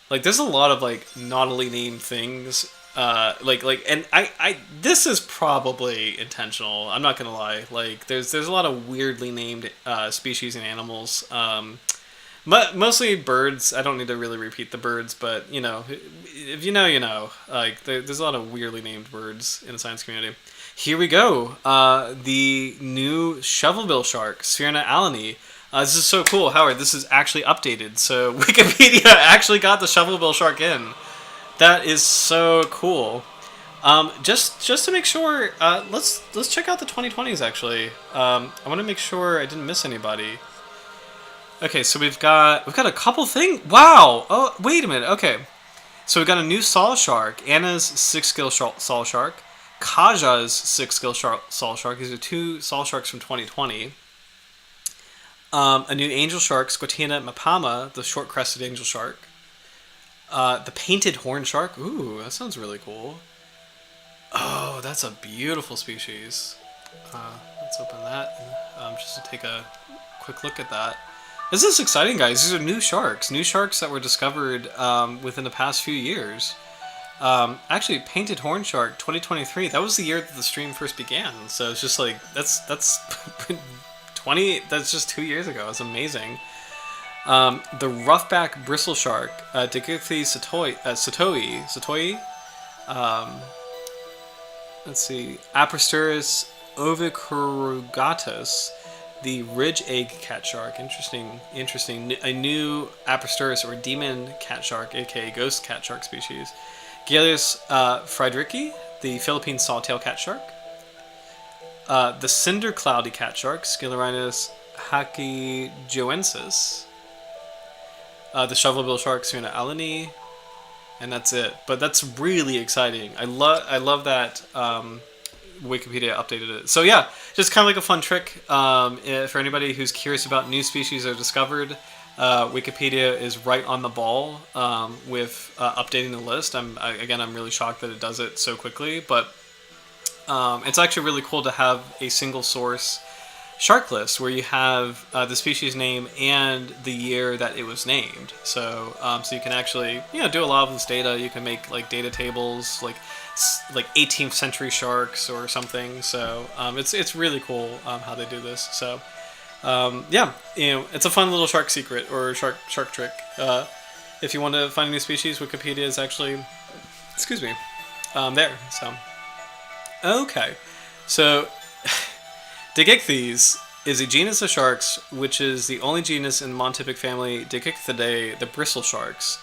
like there's a lot of like naughtily named things. And I this is probably intentional. I'm not gonna lie. Like there's a lot of weirdly named species and animals. Mostly birds. I don't need to really repeat the birds, but you know, if you know, you know. Like there's a lot of weirdly named birds in the science community. Here we go. The new shovelbill shark, Sphyrna alleni. This is so cool, Howard. This is actually updated, so Wikipedia actually got the shovelbill shark in. That is so cool. Just to make sure, let's check out the 2020s. Actually, I want to make sure I didn't miss anybody. Okay, so we've got a couple things. Wow. Oh, wait a minute. Okay, so we've got a new saw shark, Anna's 6-skill saw shark, Kaja's 6-skill saw shark. These are two saw sharks from 2020. A new angel shark, Squatina mapama, the short-crested angel shark. The painted horn shark. Ooh, that sounds really cool. Oh, that's a beautiful species. Let's open that just to take a quick look at that. This is exciting, guys. These are new sharks that were discovered within the past few years. Actually, painted horn shark 2023. That was the year that the stream first began. So it's just like that's 20. That's just 2 years ago. It's amazing. The roughback bristle shark, Dickychthyes satoi. Let's see, Aprosteris ovicorrugatus, the ridge egg cat shark. Interesting. A new Aprosteris or demon cat shark, aka ghost cat shark species. Galeus friedrichi, the Philippine sawtail cat shark. The cinder cloudy cat shark, Scilurhinus hakijoensis. The shovelbill shark, Sphyrna alleni. And that's it. But that's really exciting. I love that Wikipedia updated it. So yeah, just kind of like a fun trick for anybody who's curious about new species that are discovered. Wikipedia is right on the ball with updating the list. I'm really shocked that it does it so quickly, but it's actually really cool to have a single source shark list where you have the species name and the year that it was named. So you can actually do a lot of this data. You can make like data tables like 18th century sharks or something. So it's really cool how they do this. So it's a fun little shark secret or shark trick. If you want to find a new species, Wikipedia is actually there. So okay, so Dickychthyes is a genus of sharks, which is the only genus in the monotypic family Dickychthydae, the bristle sharks.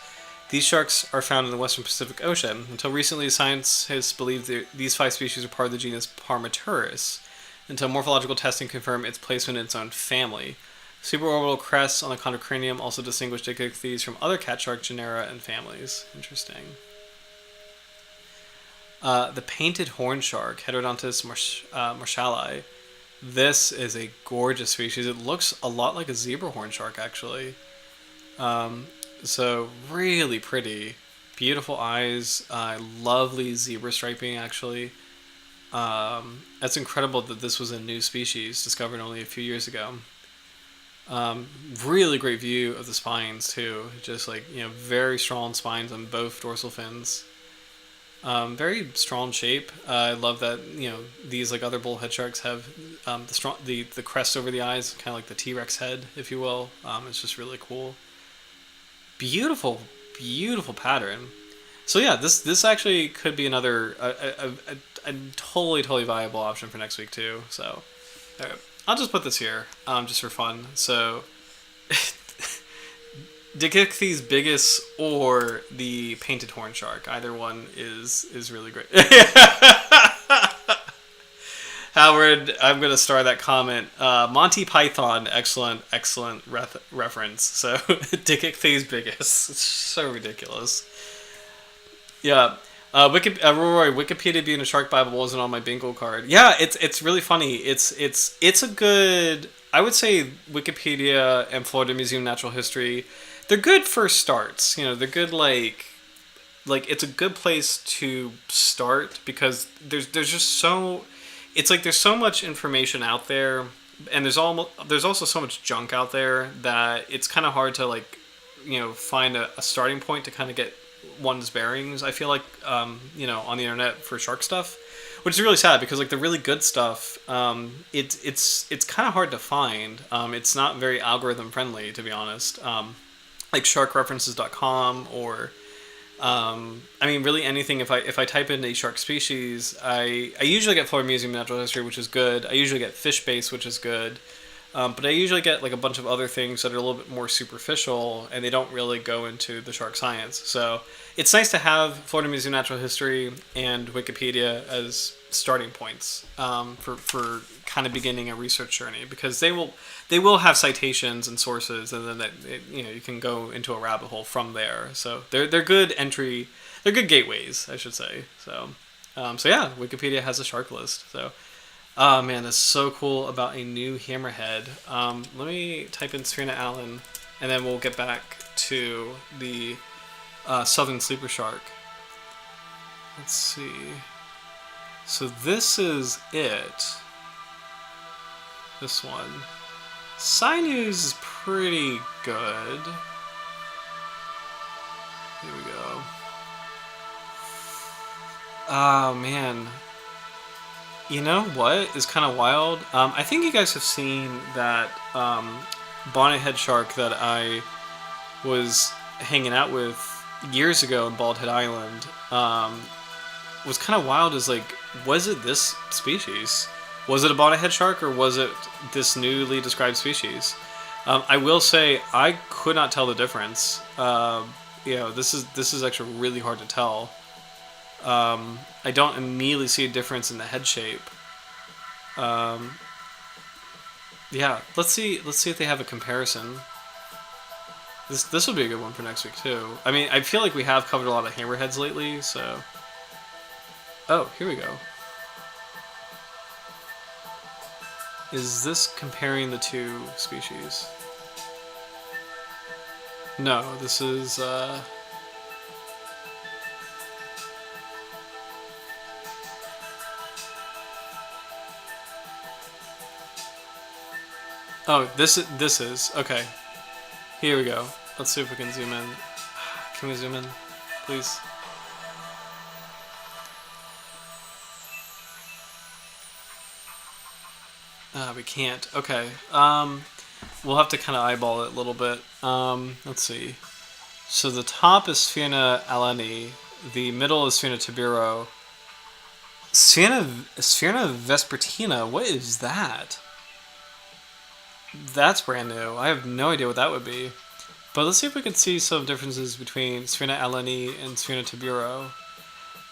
These sharks are found in the western Pacific Ocean. Until recently, science has believed these 5 species are part of the genus Parmaturus, until morphological testing confirmed its placement in its own family. Suborbital crests on the chondrocranium also distinguish Dickychthyes from other cat shark genera and families. Interesting. The painted horn shark, Heterodontus marshalli. This is a gorgeous species. It looks a lot like a zebra horn shark, actually. So really pretty, beautiful eyes, lovely zebra striping. Actually, it's incredible that this was a new species discovered only a few years ago. Really great view of the spines too. Just like very strong spines on both dorsal fins. Very strong shape. I love that these like other bullhead sharks have the crest over the eyes, kind of like the T-Rex head, if you will. It's just really cool. Beautiful, beautiful pattern. So yeah, this actually could be another a totally viable option for next week too. So I'll just put this here just for fun. So Digichthyes bigus or the painted horn shark. Either one is really great. Howard, I'm going to star that comment. Monty Python, excellent reference. So Digichthyes bigus. It's so ridiculous. Yeah. Roy, Wikipedia being a shark Bible wasn't on my bingo card. Yeah, it's really funny. It's a good. I would say Wikipedia and Florida Museum of Natural History, they're good first starts. They're good like it's a good place to start because there's just so it's like there's so much information out there, and there's also so much junk out there that it's kind of hard to find a starting point to kind of get one's bearings. I feel like on the internet for shark stuff, which is really sad because like the really good stuff, it's kind of hard to find. It's not very algorithm friendly, to be honest. Like sharkreferences.com or really anything. If I type in a shark species, I usually get Florida Museum of Natural History, which is good. I usually get Fish Base, which is good. But I usually get like a bunch of other things that are a little bit more superficial, and they don't really go into the shark science. So it's nice to have Florida Museum of Natural History and Wikipedia as starting points for kind of beginning a research journey, because they will have citations and sources, and then you can go into a rabbit hole from there. So they're good entry, they're good gateways, I should say. So yeah, Wikipedia has a shark list. So. Oh man, that's so cool about a new hammerhead. Let me type in Serena Allen, and then we'll get back to the southern sleeper shark. Let's see. So this is it. This one. Sinews is pretty good. Here we go. Oh man. You know what is kind of wild? I think you guys have seen that bonnethead shark that I was hanging out with years ago in Bald Head Island. Was kind of wild. Is like, was it this species? Was it a bonnethead shark or was it this newly described species? I will say I could not tell the difference. This is actually really hard to tell. I don't immediately see a difference in the head shape. Yeah, let's see if they have a comparison. This will be a good one for next week too. I mean, I feel like we have covered a lot of hammerheads lately, so. Oh, here we go. Is this comparing the two species? No, this is. Oh, this is okay. Here we go. Let's see if we can zoom in. Can we zoom in, please? We can't. Okay. We'll have to kind of eyeball it a little bit. Let's see. So the top is Sphena aleni. The middle is Sphena tibero. Sphena vespertina. What is that? That's brand new. I have no idea what that would be. But let's see if we can see some differences between Sphena aleni and Sphena tibero.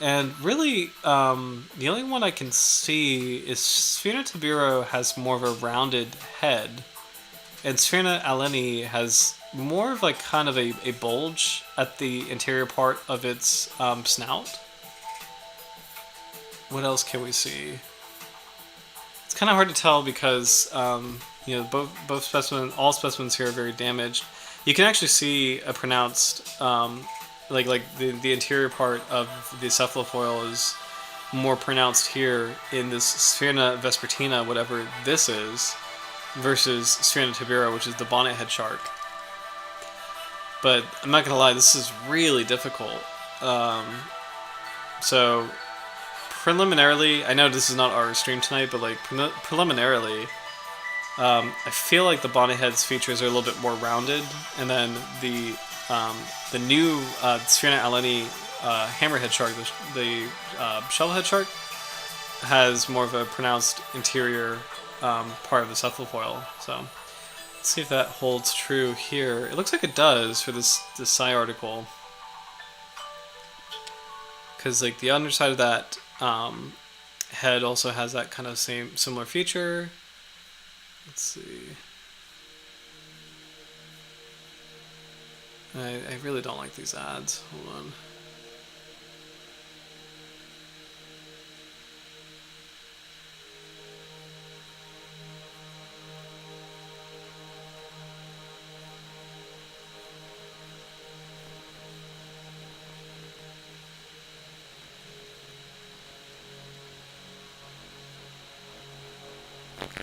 And really, the only one I can see is Sphena tibero has more of a rounded head. And Sphena aleni has more of like kind of a bulge at the interior part of its snout. what else can we see? It's kind of hard to tell because both specimens, all specimens here are very damaged. You can actually see a pronounced like the interior part of the cephalofoil is more pronounced here in this Sphyrna vespertina, whatever this is, versus Sphyrna tibera, which is the bonnethead shark. But I'm not gonna lie, this is really difficult. So preliminarily, I know this is not our stream tonight, but like preliminarily, I feel like the bonnethead's features are a little bit more rounded, and then the new Sphyrna alleni hammerhead shark, the shovelhead shark, has more of a pronounced interior part of the cephalofoil. So let's see if that holds true here. It looks like it does for this Sci article, because like the underside of that head also has that kind of similar feature. Let's see. I really don't like these ads. Hold on.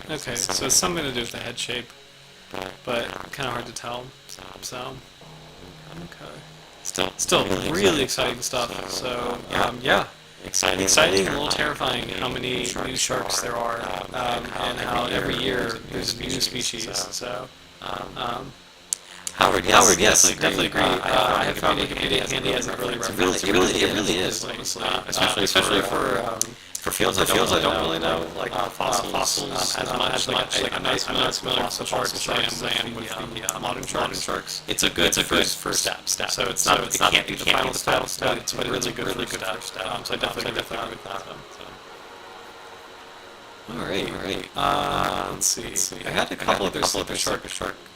Okay, so it's something to do with the head shape, but kind of hard to tell. So, okay. Still really exciting stuff. So, yeah. Exciting and a little terrifying how many new sharks there are, and how every year there's a new species. So, Howard, yes, definitely agree. I have found Wikipedia handy as a really reference. It really is, honestly, especially for fields I don't really know, like fossils as much. Like I'm not familiar with the sharks as I am with the modern sharks. It's a good first step. So it's not it can't be the final step, but it's a really good first step. So I definitely agree with that. Alright. Let's see. I had a couple other shark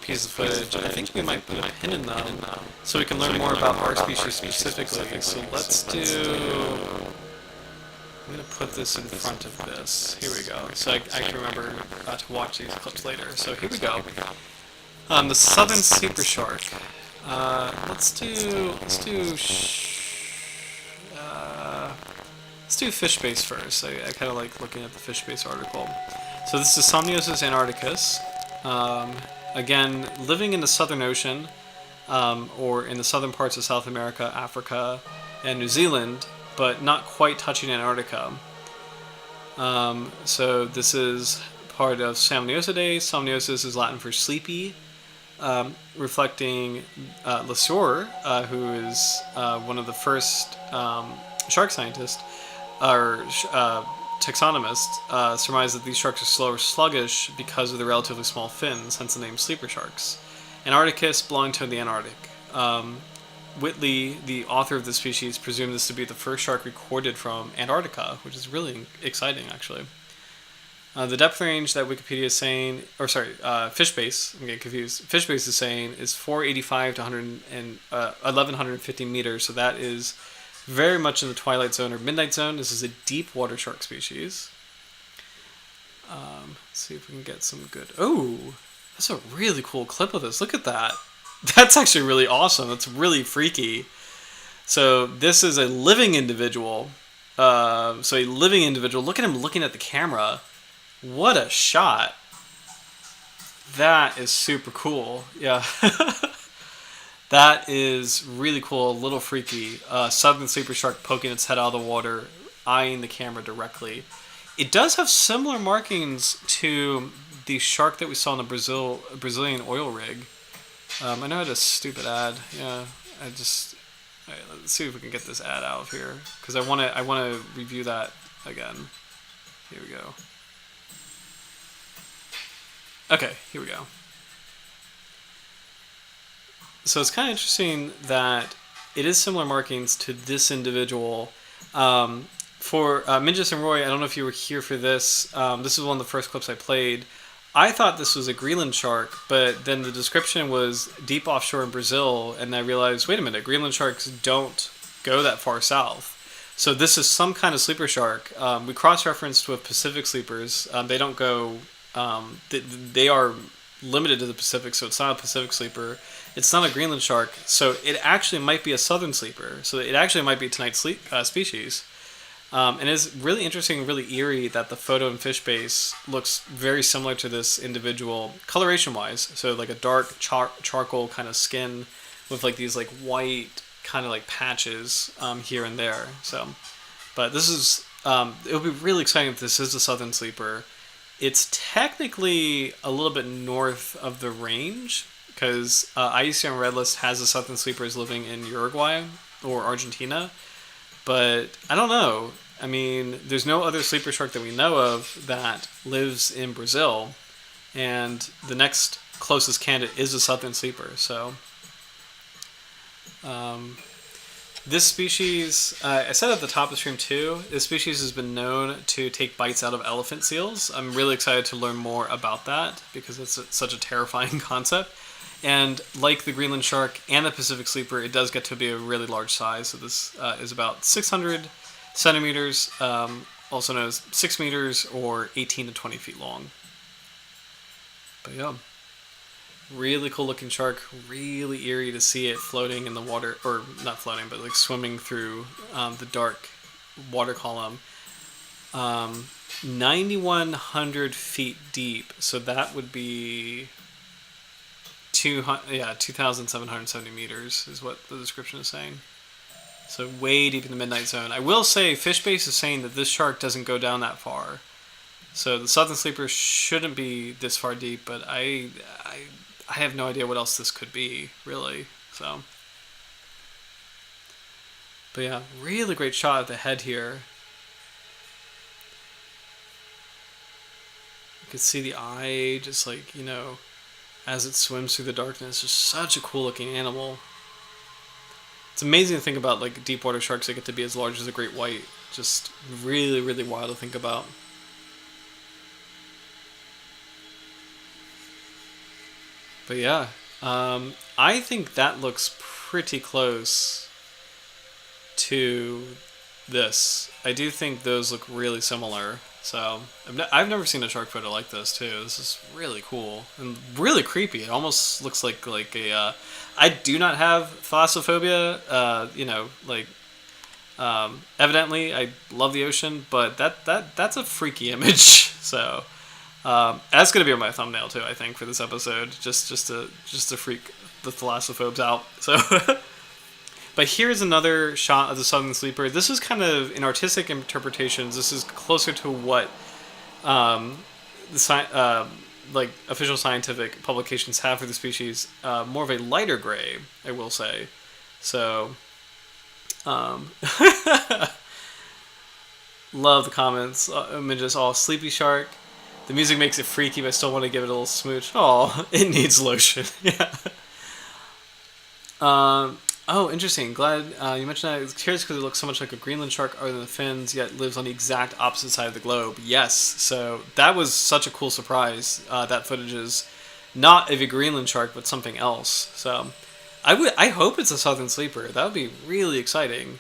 pieces of footage, and I think we might put a pin in them so we can learn more about our species specifically. So let's do. I'm going to put this in front of this. Here we go. So I can remember to watch these clips later. So here we go. The southern sleeper shark. Let's do fish base first. I kind of like looking at the fish base article. So this is Somniosus antarcticus. Again, living in the Southern Ocean, or in the southern parts of South America, Africa, and New Zealand, but not quite touching Antarctica. So this is part of Somniosidae. Somniosus is Latin for sleepy, reflecting Lesueur, who is one of the first shark scientists, or taxonomists, surmise that these sharks are slow or sluggish because of the relatively small fins, hence the name sleeper sharks. Antarcticus belonging to the Antarctic. Whitley, the author of the species, presumed this to be the first shark recorded from Antarctica, which is really exciting, actually. The depth range that Wikipedia is saying, FishBase, I'm getting confused. FishBase is saying is 485 to 1150 meters, so that is very much in the twilight zone or midnight zone. This is a deep water shark species. Let's see if we can get some good. Oh, that's a really cool clip of this. Look at that. That's actually really awesome. That's really freaky. So this is a living individual. Look at him looking at the camera. What a shot. That is super cool. Yeah. That is really cool. A little freaky. Southern sleeper shark poking its head out of the water, eyeing the camera directly. It does have similar markings to the shark that we saw in the Brazilian oil rig. I know I had a stupid ad. Yeah, let's see if we can get this ad out of here, because I want to review that again. Here we go. Okay, here we go. So it's kind of interesting that it is similar markings to this individual. For Mingus and Roy, I don't know if you were here for this. This is one of the first clips I played. I thought this was a Greenland shark, but then the description was deep offshore in Brazil, and I realized, wait a minute, Greenland sharks don't go that far south. So this is some kind of sleeper shark. We cross-referenced with Pacific sleepers. They don't go. They are limited to the Pacific, so it's not a Pacific sleeper. It's not a Greenland shark, so it actually might be a southern sleeper. So it actually might be tonight's species. And it's really interesting and really eerie that the photo in fish base looks very similar to this individual coloration wise. So like a dark charcoal kind of skin with like these like white kind of like patches here and there. So, but this is it would be really exciting if this is a southern sleeper. It's technically a little bit north of the range because IUCN Red List has the southern sleepers living in Uruguay or Argentina. But I don't know. I mean, there's no other sleeper shark that we know of that lives in Brazil, and the next closest candidate is a southern sleeper. So, this species, I said at the top of the stream too, this species has been known to take bites out of elephant seals. I'm really excited to learn more about that because it's such a terrifying concept. And like the Greenland shark and the Pacific sleeper, it does get to be a really large size. So this is about 600 centimeters, also known as 6 meters or 18 to 20 feet long. But yeah, really cool looking shark. Really eerie to see it floating in the water, or not floating, but like swimming through the dark water column. 9,100 feet deep. So that would be 2,770 meters is what the description is saying. So way deep in the midnight zone. I will say Fishbase is saying that this shark doesn't go down that far. So the southern sleeper shouldn't be this far deep, but I have no idea what else this could be, really. So, but yeah, really great shot at the head here. You can see the eye just like, as it swims through the darkness. Just such a cool looking animal. It's amazing to think about like deep water sharks that get to be as large as a great white. Just really, really wild to think about. But yeah, I think that looks pretty close to this. I do think those look really similar. So I've never seen a shark photo like this too. This is really cool and really creepy. It almost looks like a. I do not have thalassophobia. Evidently I love the ocean, but that's a freaky image. So that's gonna be on my thumbnail too. I think for this episode, just to freak the thalassophobes out. So. But here's another shot of the southern sleeper. This is kind of, in artistic interpretations, this is closer to what official scientific publications have for the species. More of a lighter gray, I will say. So, love the comments. Images all sleepy shark. The music makes it freaky, but I still want to give it a little smooch. Oh, it needs lotion. Yeah. Oh, interesting. Glad you mentioned that. It's curious because it looks so much like a Greenland shark other than the fins, yet lives on the exact opposite side of the globe. Yes, so that was such a cool surprise. That footage is not of a Greenland shark, but something else. So I hope it's a southern sleeper. That would be really exciting.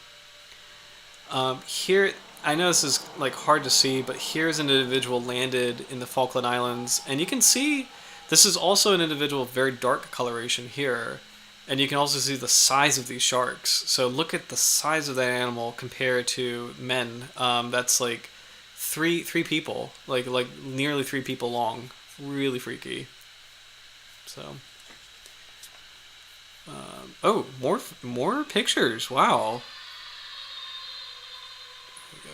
Here, I know this is like hard to see, but here's an individual landed in the Falkland Islands, and you can see this is also an individual with very dark coloration here. And you can also see the size of these sharks. So look at the size of that animal compared to men. That's like three people, like nearly 3 people long. Really freaky. So, oh, more pictures. Wow. There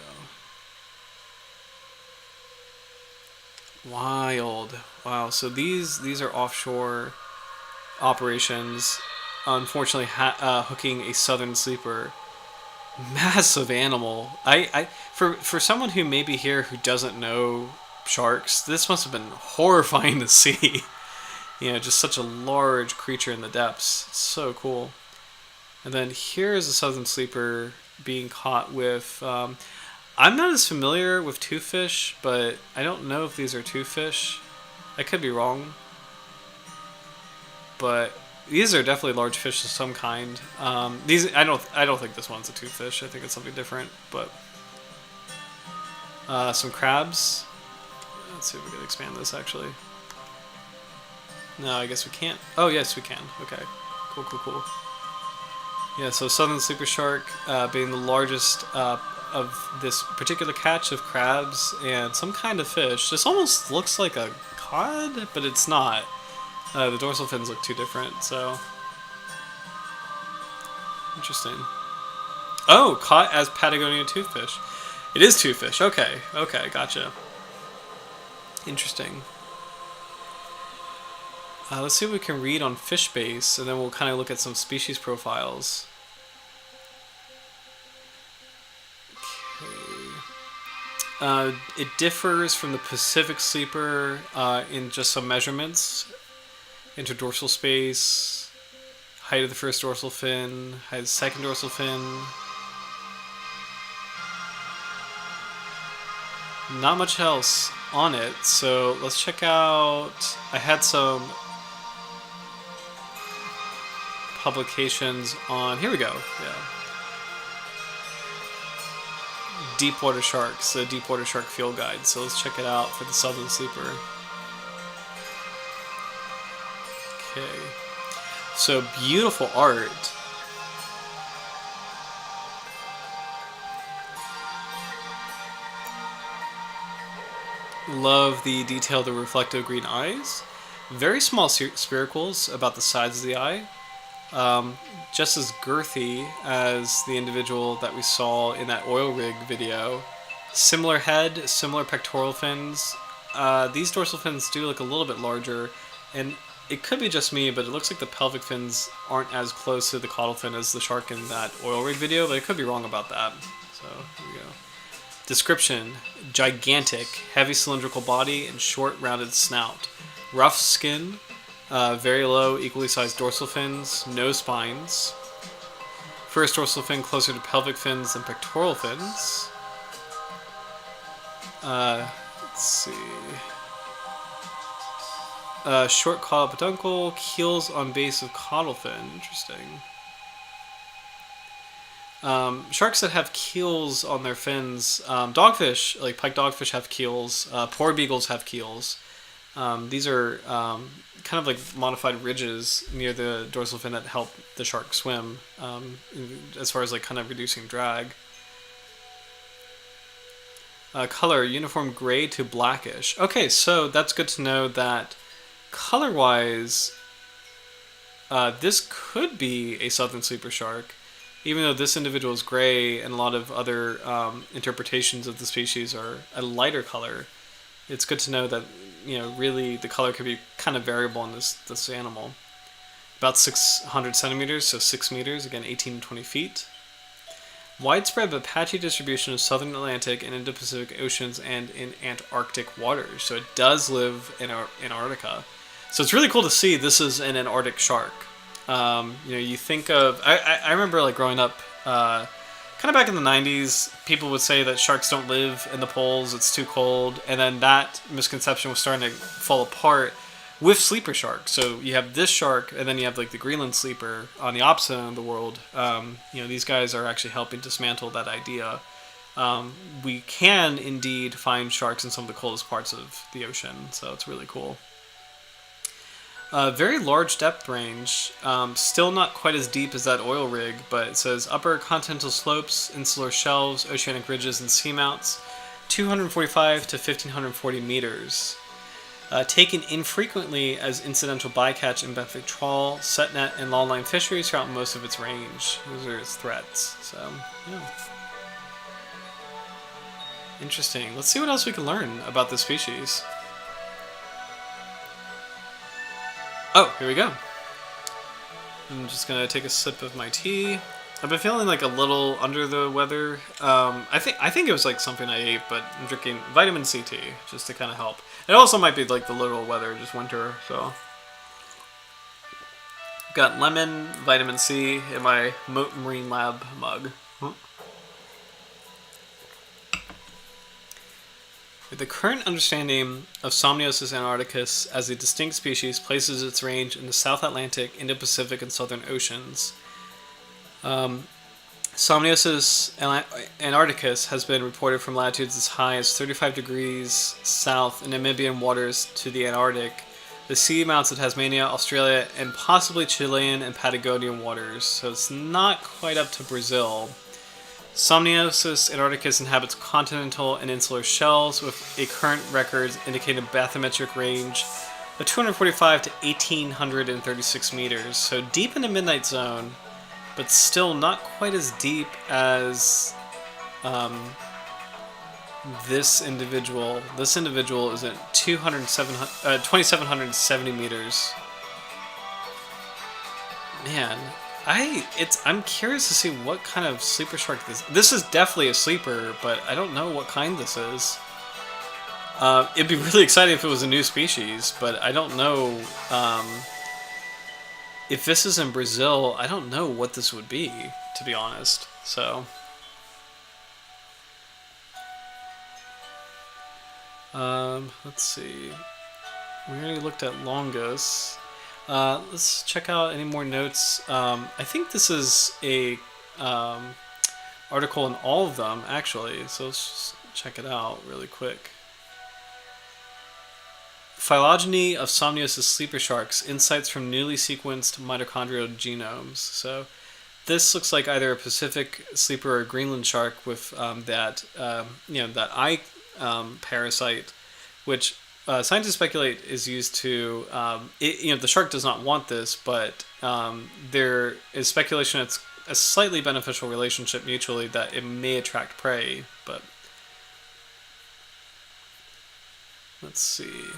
we go. Wild. Wow. So these are offshore operations. Unfortunately, hooking a southern sleeper, massive animal. For someone who may be here who doesn't know sharks, this must have been horrifying to see. Just such a large creature in the depths. It's so cool. And then here is a southern sleeper being caught with. I'm not as familiar with toothfish, but I don't know if these are toothfish. I could be wrong. But These are definitely large fish of some kind. These I don't think this one's a toothfish. I think it's something different. But some crabs. Let's see if we can expand this actually. No, I guess we can't. Oh yes, we can. Okay, cool, cool, cool. Yeah, so southern sleeper shark being the largest of this particular catch of crabs and some kind of fish. This almost looks like a cod, but it's not. The dorsal fins look too different, so interesting. Oh, caught as Patagonian toothfish. It is toothfish. Okay, okay, gotcha. Interesting. Let's see what we can read on FishBase, and then we'll kind of look at some species profiles. Okay. It differs from the Pacific sleeper in just some measurements. Interdorsal space, height of the first dorsal fin, height of the second dorsal fin. Not much else on it, so let's check out. I had some publications on. Here we go. Yeah. Deepwater sharks, the Deepwater Shark Field Guide. So let's check it out for the southern sleeper. Okay. So beautiful art. Love the detailed and reflective green eyes. Very small spiracles about the size of the eye. Just as girthy as the individual that we saw in that oil rig video. Similar head, similar pectoral fins. These dorsal fins do look a little bit larger, and it could be just me, but it looks like the pelvic fins aren't as close to the caudal fin as the shark in that oil rig video, but I could be wrong about that. So, here we go. Description: gigantic, heavy cylindrical body and short rounded snout. Rough skin, very low, equally sized dorsal fins, no spines. First dorsal fin closer to pelvic fins than pectoral fins. Let's see. Short caudal peduncle, keels on base of caudal fin. Interesting. Sharks that have keels on their fins, dogfish, like pike dogfish, have keels. Porbeagles have keels. These are kind of like modified ridges near the dorsal fin that help the shark swim, as far as like kind of reducing drag. Color, uniform gray to blackish. Okay, so that's good to know that color-wise, this could be a southern sleeper shark, even though this individual is gray and a lot of other interpretations of the species are a lighter color. It's good to know that, you know, really the color could be kind of variable in this animal. About 600 centimeters, so 6 meters, again 18 to 20 feet. Widespread but patchy distribution of southern Atlantic and Indo-Pacific oceans and in Antarctic waters. So it does live in Antarctica. So it's really cool to see this is an Antarctic shark. You know, you think of... I remember like growing up, kind of back in the 90s, people would say that sharks don't live in the poles, it's too cold. And then that misconception was starting to fall apart with sleeper sharks. So you have this shark, and then you have like the Greenland sleeper on the opposite end of the world. You know, these guys are actually helping dismantle that idea. We can indeed find sharks in some of the coldest parts of the ocean, so it's really cool. Very large depth range, still not quite as deep as that oil rig, but it says upper continental slopes, insular shelves, oceanic ridges, and seamounts, 245 to 1540 meters. Taken infrequently as incidental bycatch in benthic trawl, set net, and longline fisheries throughout most of its range. Those are its threats. So, yeah. Interesting. Let's see what else we can learn about this species. Oh, here we go. I'm just gonna take a sip of my tea. I've been feeling like a little under the weather. I think it was like something I ate, but I'm drinking vitamin C tea just to kind of help. It also might be like the literal weather, just winter. So, got lemon, vitamin C in my Moat Marine Lab mug. The current understanding of Somniosus antarcticus as a distinct species places its range in the South Atlantic, Indo-Pacific, and Southern Oceans. Somniosus antarcticus has been reported from latitudes as high as 35 degrees south in Namibian waters to the Antarctic, the sea mounts of Tasmania, Australia, and possibly Chilean and Patagonian waters, so it's not quite up to Brazil. Somniosus antarcticus inhabits continental and insular shells with a current record indicating a bathymetric range of 245 to 1836 meters, so deep in the midnight zone, but still not quite as deep as this individual. This individual is at 2,770 meters. Man, I'm curious to see what kind of sleeper shark this. This is definitely a sleeper, but I don't know what kind this is. It'd be really exciting if it was a new species, but I don't know. If this is in Brazil, I don't know what this would be, to be honest. So, let's see. We already looked at Longus. Let's check out any more notes. I think this is a article in all of them, actually. So let's just check it out really quick. Phylogeny of Somniosus sleeper sharks, insights from newly sequenced mitochondrial genomes. So this looks like either a Pacific sleeper or a Greenland shark with that eye parasite, which scientists speculate is used to, the shark does not want this, but there is speculation it's a slightly beneficial relationship mutually that it may attract prey, but let's see.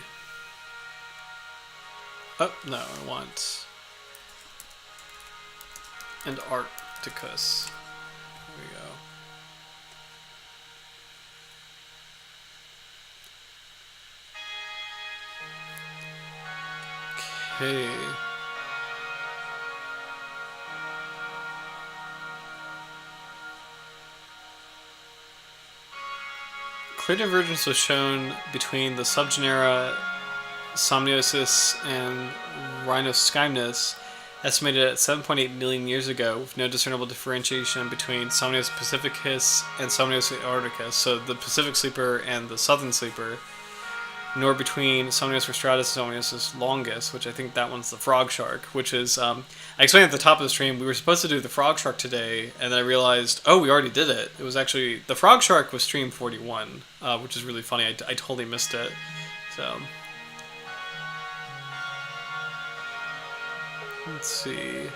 Oh, no, I want antarcticus. There we go. Okay. Clear divergence was shown between the subgenera Somniosus and Rhinoscymnus, estimated at 7.8 million years ago, with no discernible differentiation between Somniosus pacificus and Somniosus antarcticus, so the Pacific sleeper and the southern sleeper, nor between Somniosus rostratus and Somniosus longus, which I think that one's the frog shark, which is, I explained at the top of the stream, we were supposed to do the frog shark today, and then I realized, oh, we already did it. It was actually, the frog shark was stream 41, which is really funny. I totally missed it. So, let's see.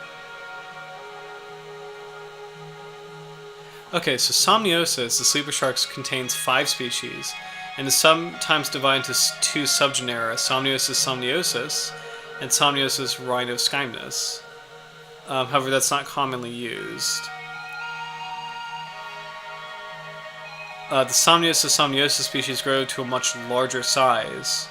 Okay, so Somniosus, the sleeper sharks, contains 5 species, and is sometimes divided into 2 subgenera, Somniosus somniosus and Somniosus rhinoscymnus. However, that's not commonly used. The Somniosus somniosus species grow to a much larger size.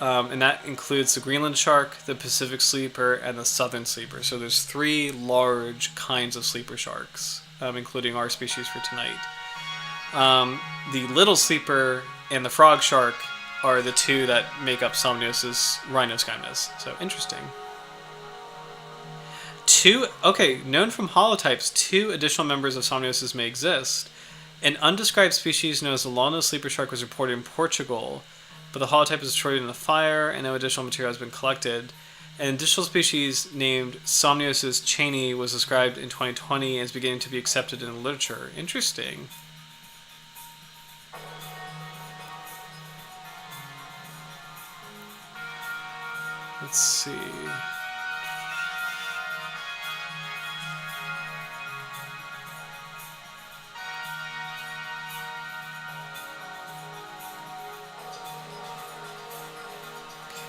And that includes the Greenland shark, the Pacific sleeper, and the southern sleeper. So there's 3 large kinds of sleeper sharks, including our species for tonight. The little sleeper and the frog shark are the 2 that make up Somniosus rhinoscymnus. So interesting. Known from holotypes, 2 additional members of Somniosus may exist. An undescribed species known as the long-nosed sleeper shark was reported in Portugal, but the holotype was destroyed in the fire and no additional material has been collected. An additional species named Somniosus cheney was described in 2020 and is beginning to be accepted in the literature. Interesting. Let's see.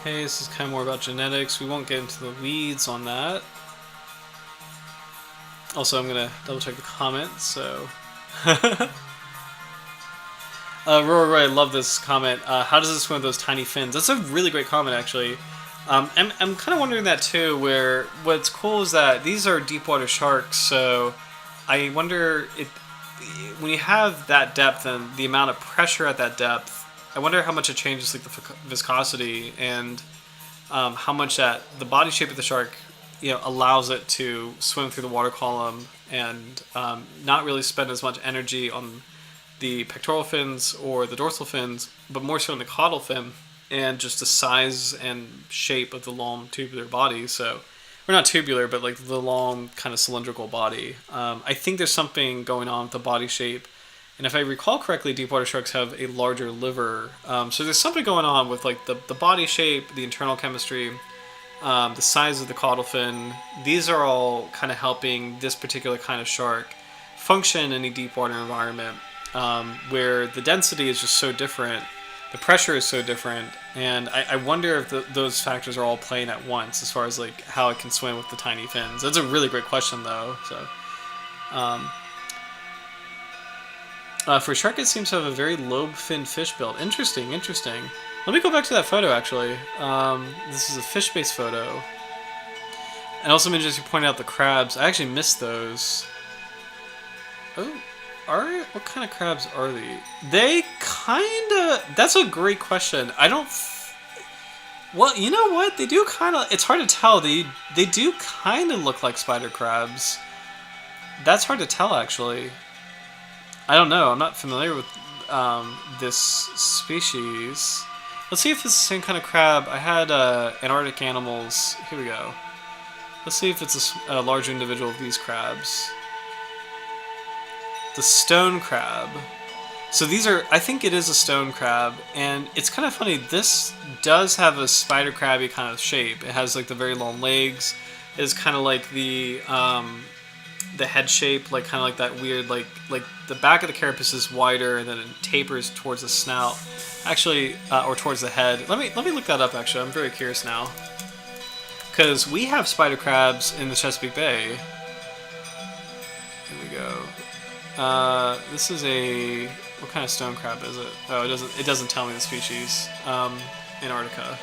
Okay, this is kind of more about genetics. We won't get into the weeds on that. Also, I'm going to double check the comments, so... Roy, I love this comment. How does this swim with those tiny fins? That's a really great comment, actually. I'm kind of wondering that too, where what's cool is that these are deep water sharks, so I wonder when you have that depth and the amount of pressure at that depth, I wonder how much it changes like the viscosity and how much that the body shape of the shark, allows it to swim through the water column and not really spend as much energy on the pectoral fins or the dorsal fins, but more so on the caudal fin and just the size and shape of the long tubular body. So, or not tubular, but like the long kind of cylindrical body. I think there's something going on with the body shape. And if I recall correctly, deepwater sharks have a larger liver. So there's something going on with like the body shape, the internal chemistry, the size of the caudal fin. These are all kind of helping this particular kind of shark function in a deepwater environment where the density is just so different, the pressure is so different, and I wonder if those factors are all playing at once as far as like how it can swim with the tiny fins. That's a really great question though. So. For a shark, it seems to have a very lobe-finned fish build. Interesting, interesting. Let me go back to that photo, actually. This is a fish-based photo. And also, just you pointed out the crabs. I actually missed those. Oh, what kind of crabs are they? They kinda... That's a great question. I don't... Well, you know what? They do kind of... It's hard to tell. They do kind of look like spider crabs. That's hard to tell, actually. I don't know. I'm not familiar with this species. Let's see if it's the same kind of crab. I had Antarctic animals. Here we go. Let's see if it's a larger individual of these crabs. The stone crab. So these are, I think it is a stone crab, and it's kind of funny. This does have a spider crabby kind of shape. It has like the very long legs. It is kind of like the head shape, like kind of like that weird, like the back of the carapace is wider and then it tapers towards the snout, actually, or towards the head. Let me look that up. Actually, I'm very curious now because we have spider crabs in the Chesapeake Bay. Here we go. This is what kind of stone crab is it? Oh, it doesn't tell me the species. Antarctica.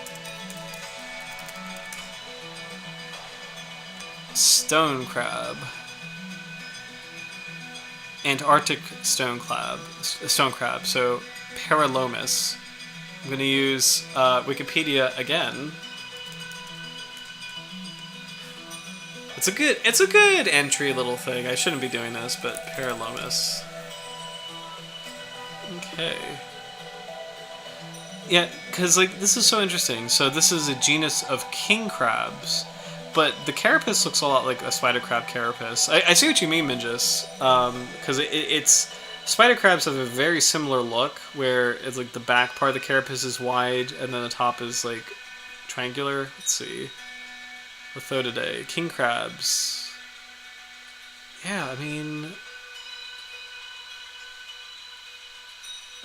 Stone crab. Antarctic stone crab. So Paralomus. I'm going to use Wikipedia again. It's a good entry little thing. I shouldn't be doing this, but Paralomus. Okay. Yeah, because like this is so interesting. So this is a genus of king crabs. But the carapace looks a lot like a spider crab carapace. I see what you mean, Mingus. Because it's spider crabs have a very similar look, where it's like the back part of the carapace is wide, and then the top is like triangular. Let's see. Orthotidae, king crabs. Yeah, I mean.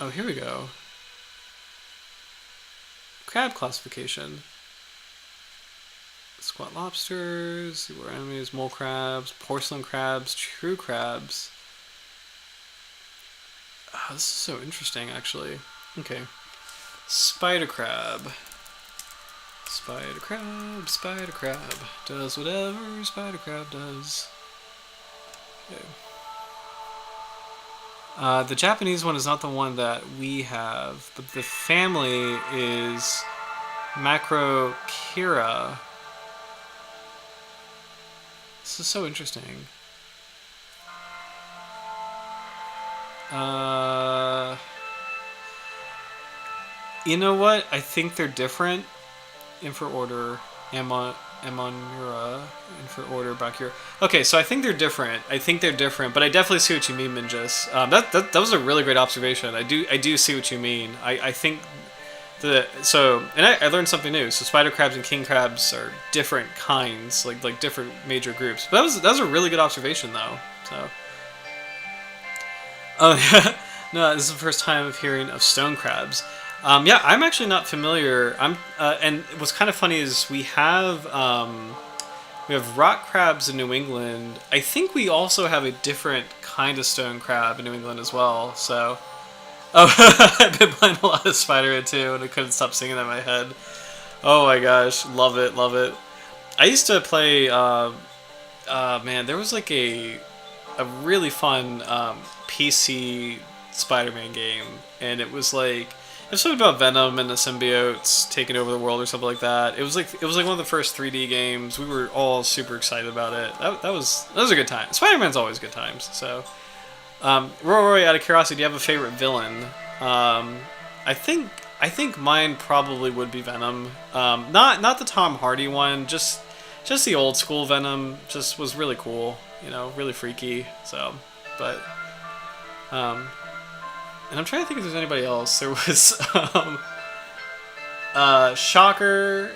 Oh, here we go. Crab classification. Squat lobsters, enemies, mole crabs, porcelain crabs, true crabs. Oh, this is so interesting, actually. Okay. Spider crab. Spider crab, spider crab. Does whatever spider crab does. Okay. The Japanese one is not the one that we have, but the family is Macrochira. This is so interesting. You know what? I think they're different. Infraorder Ammonura. Infraorder Brachyura. Okay, so I think they're different. But I definitely see what you mean, Mingus. That was a really great observation. I do see what you mean. I think I learned something new. So spider crabs and king crabs are different kinds, like different major groups. But that was a really good observation, though. So, oh no, this is the first time of hearing of stone crabs. Yeah, I'm actually not familiar. And what's kind of funny is we have rock crabs in New England. I think we also have a different kind of stone crab in New England as well. So. Oh, I've been playing a lot of Spider-Man 2 and I couldn't stop singing that in my head. Oh my gosh, love it, love it. I used to play, man, there was like a a really fun PC Spider-Man game, and it was like it was something about Venom and the symbiotes taking over the world or something like that. It was like one of the first 3D games. We were all super excited about it. That was a good time. Spider-Man's always good times. So, Roy, out of curiosity, do you have a favorite villain? Um, I think I think mine probably would be Venom. Not the Tom Hardy one. Just the old school Venom. Just was really cool. Really freaky. So, but um, and I'm trying to think if there's anybody else. There was Shocker,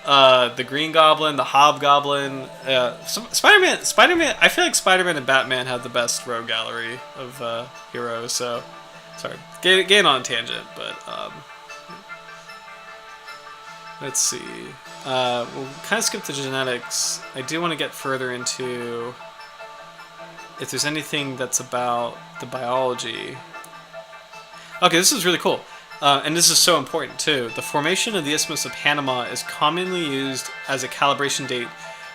the Green Goblin, the Hobgoblin, Spider-Man. Spider-Man. I feel like Spider-Man and Batman had the best rogue gallery of heroes. So, sorry, getting on a tangent, but let's see. We'll kind of skip the genetics. I do want to get further into if there's anything that's about the biology. Okay, this is really cool. And this is so important too. The formation of the Isthmus of Panama is commonly used as a calibration date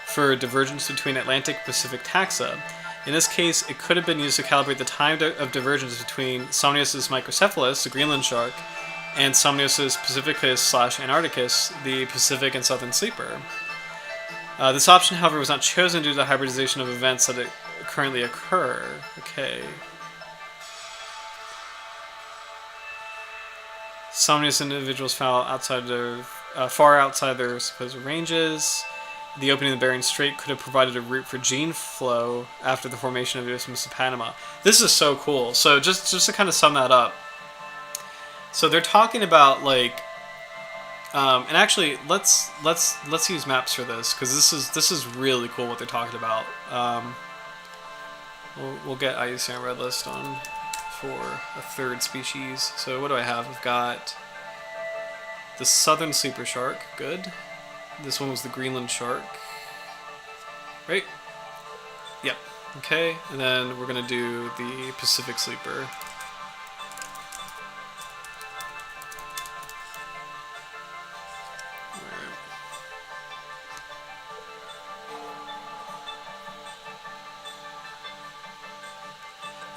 for divergence between Atlantic and Pacific taxa. In this case, it could have been used to calibrate the time of divergence between Somniosus microcephalus, the Greenland shark, and Somniosus pacificus/antarcticus, the Pacific and Southern sleeper. This option, however, was not chosen due to the hybridization of events that currently occur. Okay. Somnious individuals far outside their supposed ranges. The opening of the Bering Strait could have provided a route for gene flow after the formation of the Isthmus of Panama. This is so cool. So just to kind of sum that up. So they're talking about and actually let's use maps for this because this is really cool what they're talking about. We'll get IUCN Red List on for a third species. So what do I have? I've got the Southern Sleeper Shark. Good. This one was the Greenland Shark. Right? Yep. Okay. And then we're going to do the Pacific Sleeper.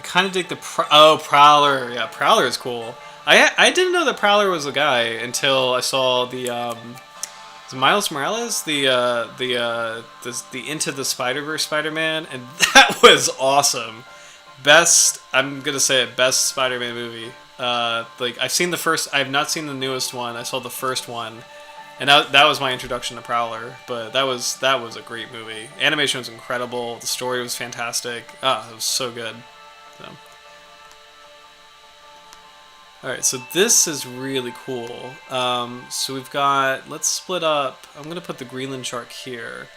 Kind of dig the Prowler. Yeah, Prowler is cool. I didn't know that Prowler was a guy until I saw the Miles Morales, the Into the Spider-Verse Spider-Man, and that was awesome. I'm gonna say it, best Spider-Man movie. I've seen the first. I have not seen the newest one. I saw the first one, and that was my introduction to Prowler. But that was a great movie. Animation was incredible. The story was fantastic. It was so good. So. Alright, so this is really cool. So we've got, let's split up. I'm going to put the Greenland Shark here.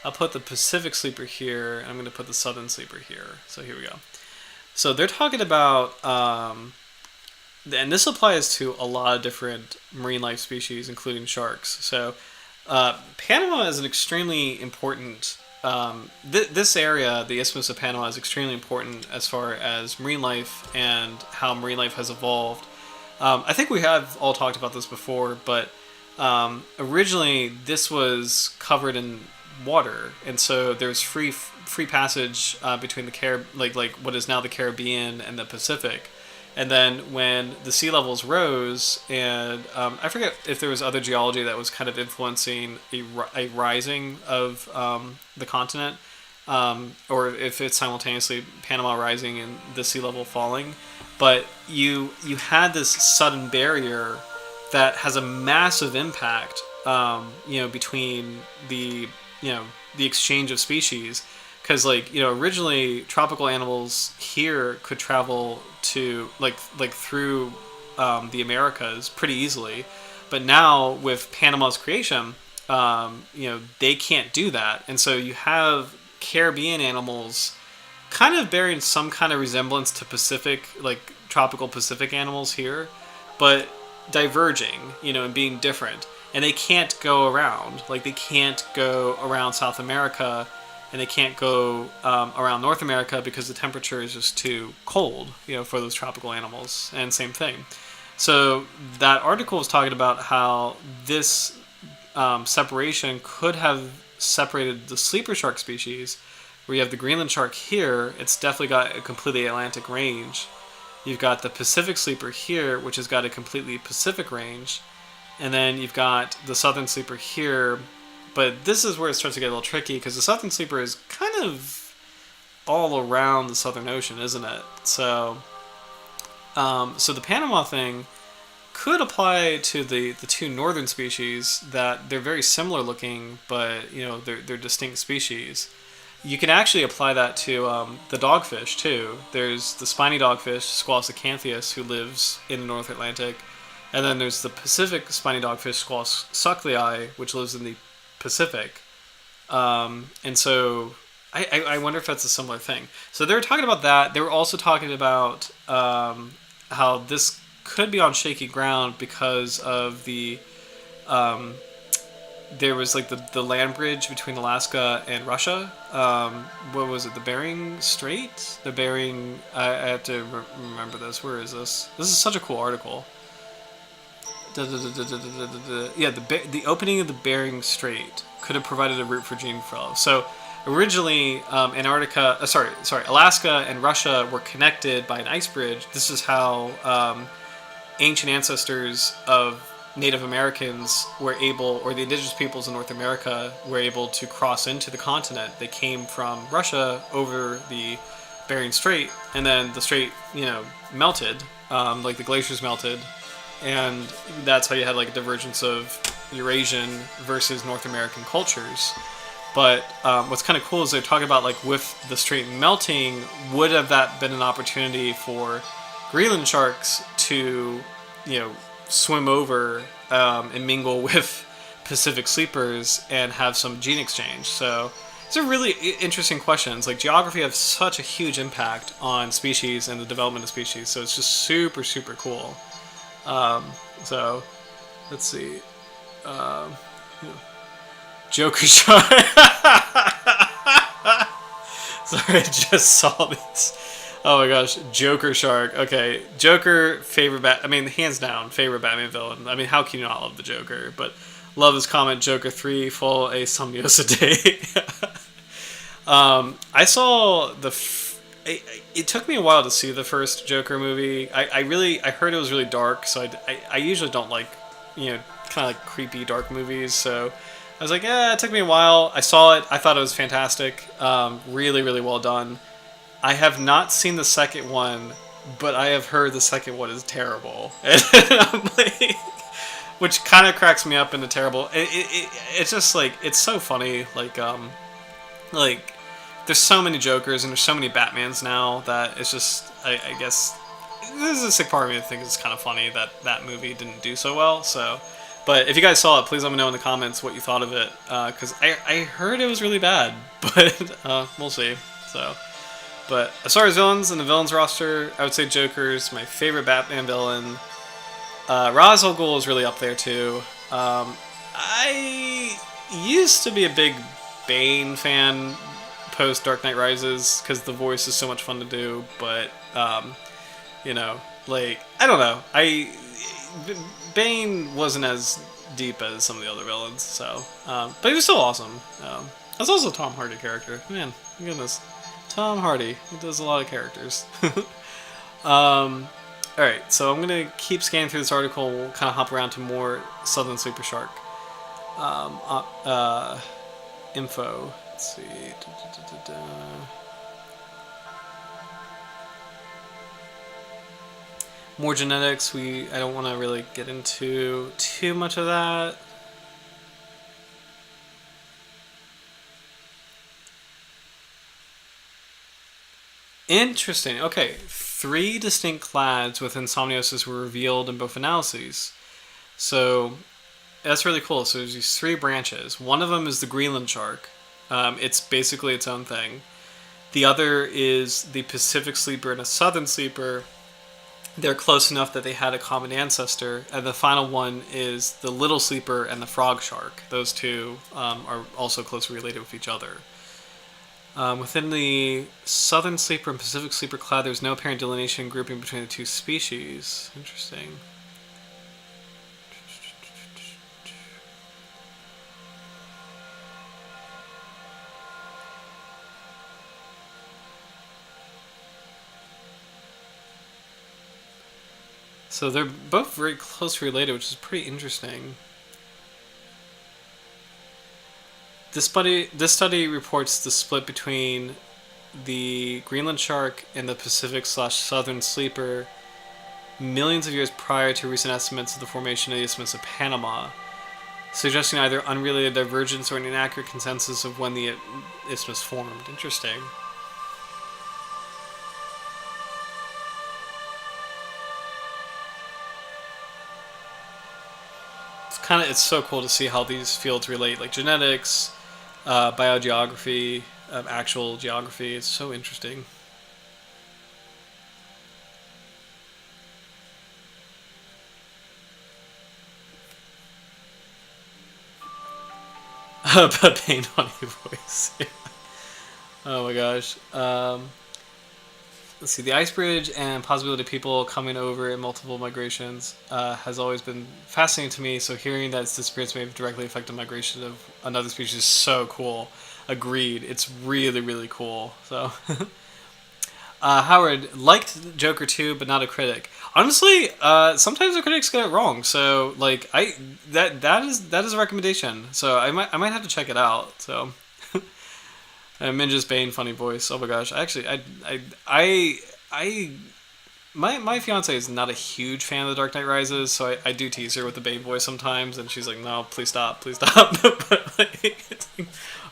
I'll put the Pacific Sleeper here, and I'm going to put the Southern Sleeper here. So here we go. So they're talking about, and this applies to a lot of different marine life species, including sharks. So Panama is an extremely important this area, the Isthmus of Panama, is extremely important as far as marine life and how marine life has evolved. I think we have all talked about this before, but originally this was covered in water, and so there's free passage between the what is now the Caribbean and the Pacific. And then when the sea levels rose, and I forget if there was other geology that was kind of influencing a rising of the continent, or if it's simultaneously Panama rising and the sea level falling. But you had this sudden barrier that has a massive impact, between the exchange of species. Because originally tropical animals here could travel to through the Americas pretty easily, but now with Panama's creation, they can't do that, and so you have Caribbean animals kind of bearing some kind of resemblance to tropical Pacific animals here, but diverging, and being different, and they can't go around. They can't go around South America. And they can't go around North America because the temperature is just too cold, for those tropical animals. And same thing. So that article was talking about how this separation could have separated the sleeper shark species where you have the Greenland shark here, it's definitely got a completely Atlantic range. You've got the Pacific sleeper here, which has got a completely Pacific range. And then you've got the southern sleeper here. But this is where it starts to get a little tricky, because the southern sleeper is kind of all around the Southern Ocean, isn't it? So the Panama thing could apply to the two northern species, that they're very similar looking, but they're distinct species. You can actually apply that to the dogfish too. There's the spiny dogfish, Squalus acanthius, who lives in the North Atlantic, and then there's the Pacific spiny dogfish, Squalus sucklei, which lives in the Pacific. And so I wonder if that's a similar thing. So they were talking about that. They were also talking about how this could be on shaky ground because of the there was like the land bridge between Alaska and Russia. What was it? The Bering Strait? The Bering. I have to remember this. Where is this? This is such a cool article. Yeah, the opening of the Bering Strait could have provided a route for gene flow. So originally, Alaska and Russia were connected by an ice bridge. This is how ancient ancestors of Native Americans were able, or the indigenous peoples in North America were able to cross into the continent. They came from Russia over the Bering Strait, and then the strait, melted, like the glaciers melted, and that's how you had like a divergence of Eurasian versus North American cultures. But what's kind of cool is they're talking about, like, with the strait melting, would have that been an opportunity for Greenland sharks to, swim over and mingle with Pacific sleepers and have some gene exchange? So these are really interesting questions. Like, geography has such a huge impact on species and the development of species, so it's just super, super cool. So let's see. Joker shark. Sorry, I just saw these. Oh my gosh, Joker shark. Okay, Joker, favorite hands down, favorite Batman villain. I mean, how can you not love the Joker? But love his comment, Joker 3, full a Somniosus a day. I saw it took me a while to see the first Joker movie. I heard it was really dark, so I usually don't like, kind of like creepy dark movies, so I was like, it took me a while. I saw it. I thought it was fantastic. Really, really well done. I have not seen the second one, but I have heard the second one is terrible. And I'm like, which kind of cracks me up into terrible. It's just like, it's so funny. Like there's so many Jokers and there's so many Batmans now that it's just, I guess, this is a sick part of me that thinks it's kind of funny that that movie didn't do so well. So, but if you guys saw it, please let me know in the comments what you thought of it, because I heard it was really bad, but we'll see. So, but as far as villains and the villains roster, I would say Joker's my favorite Batman villain. Ra's al Ghul is really up there too. I used to be a big Bane fan post Dark Knight Rises because the voice is so much fun to do, but like, I don't know. Bane wasn't as deep as some of the other villains, so but he was still awesome. That's also a Tom Hardy character. Man, goodness, Tom Hardy. He does a lot of characters. All right, so I'm gonna keep scanning through this article. We'll kind of hop around to more Southern Sleeper Shark info. Let's see. More genetics. I don't want to really get into too much of that. Interesting. Okay, 3 distinct clades within Somniosus were revealed in both analyses. So that's really cool. So there's these 3 branches. One of them is the Greenland Shark. It's basically its own thing. The other is the Pacific Sleeper and a Southern Sleeper. They're close enough that they had a common ancestor. And the final one is the Little Sleeper and the Frog Shark. Those two are also closely related with each other. Within the Southern Sleeper and Pacific Sleeper clade, there's no apparent delineation grouping between the 2 species. Interesting. So they're both very closely related, which is pretty interesting. This study reports the split between the Greenland shark and the Pacific/Southern sleeper millions of years prior to recent estimates of the formation of the Isthmus of Panama, suggesting either unrelated divergence or an inaccurate consensus of when the isthmus formed. Interesting. It's so cool to see how these fields relate, like genetics, biogeography, actual geography. It's so interesting. But pain funny voice. Oh my gosh. Let's see. The ice bridge and possibility of people coming over in multiple migrations has always been fascinating to me. So hearing that its disappearance may have directly affected migration of another species is so cool. Agreed. It's really, really cool. So, Howard liked Joker 2, but not a critic. Honestly, sometimes the critics get it wrong. So, like, that is a recommendation. So I might have to check it out. So. Minja's Bane, funny voice. Oh my gosh! My fiance is not a huge fan of The Dark Knight Rises, so I do tease her with the Bane voice sometimes, and she's like, "No, please stop, please stop." But like,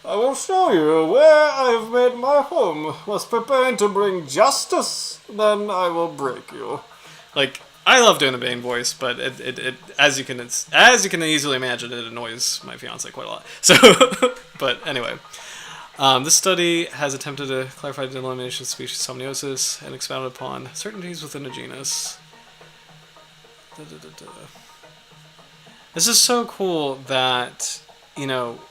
I will show you where I've made my home. Was preparing to bring justice, then I will break you. Like, I love doing the Bane voice, but it as you can easily imagine, it annoys my fiance quite a lot. So, but anyway. This study has attempted to clarify the delineation of species Somniosus and expounded upon certainties within a genus. This is so cool that,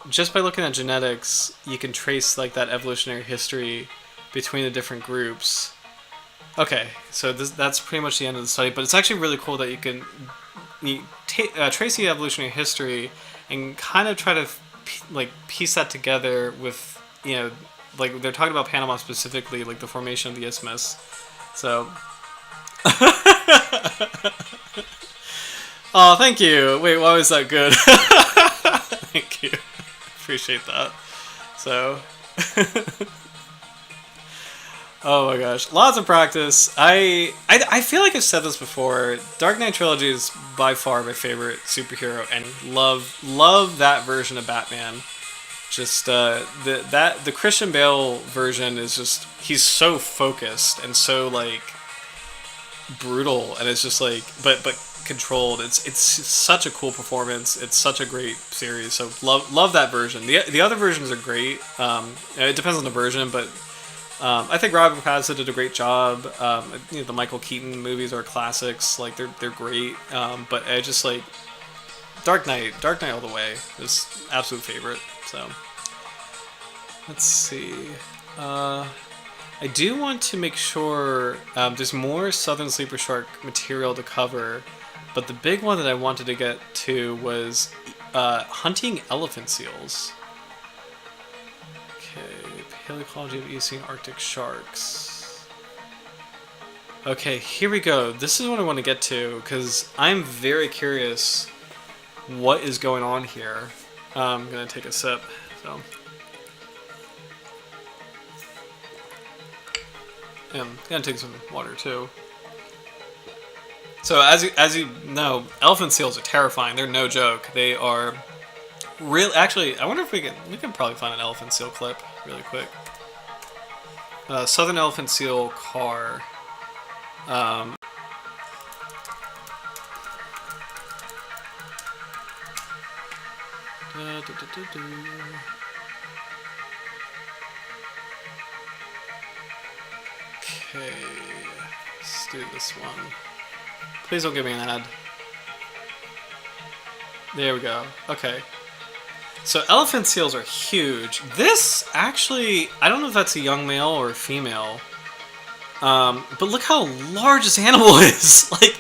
just by looking at genetics, you can trace like that evolutionary history between the different groups. Okay, so that's pretty much the end of the study, but it's actually really cool that you can trace the evolutionary history and kind of try to piece that together with, like they're talking about Panama specifically, like the formation of the isthmus. So, oh, thank you. Wait, why was that good? Thank you. Appreciate that. So, oh my gosh, lots of practice. I feel like I've said this before. Dark Knight Trilogy is by far my favorite superhero, and love that version of Batman. Just the Christian Bale version is just, he's so focused and so like brutal, and it's just like but controlled. It's such a cool performance. It's such a great series. So love that version. The other versions are great. It depends on the version, but I think Robert Pattinson did a great job. The Michael Keaton movies are classics. Like they're great. But I just like Dark Knight all the way is absolute favorite. So, let's see. I do want to make sure there's more Southern Sleeper Shark material to cover, but the big one that I wanted to get to was hunting elephant seals. Okay, paleoecology of Eocene Arctic sharks. Okay, here we go. This is what I want to get to, because I'm very curious what is going on here. I'm gonna take a sip. So, yeah, I'm gonna take some water too. So as you know, elephant seals are terrifying. They're no joke. They are real. Actually, I wonder if we can probably find an elephant seal clip really quick. Southern elephant seal car. Okay, let's do this one. Please don't give me an ad. There we go. Okay. So elephant seals are huge. This actually, I don't know if that's a young male or a female, but look how large this animal is. Like,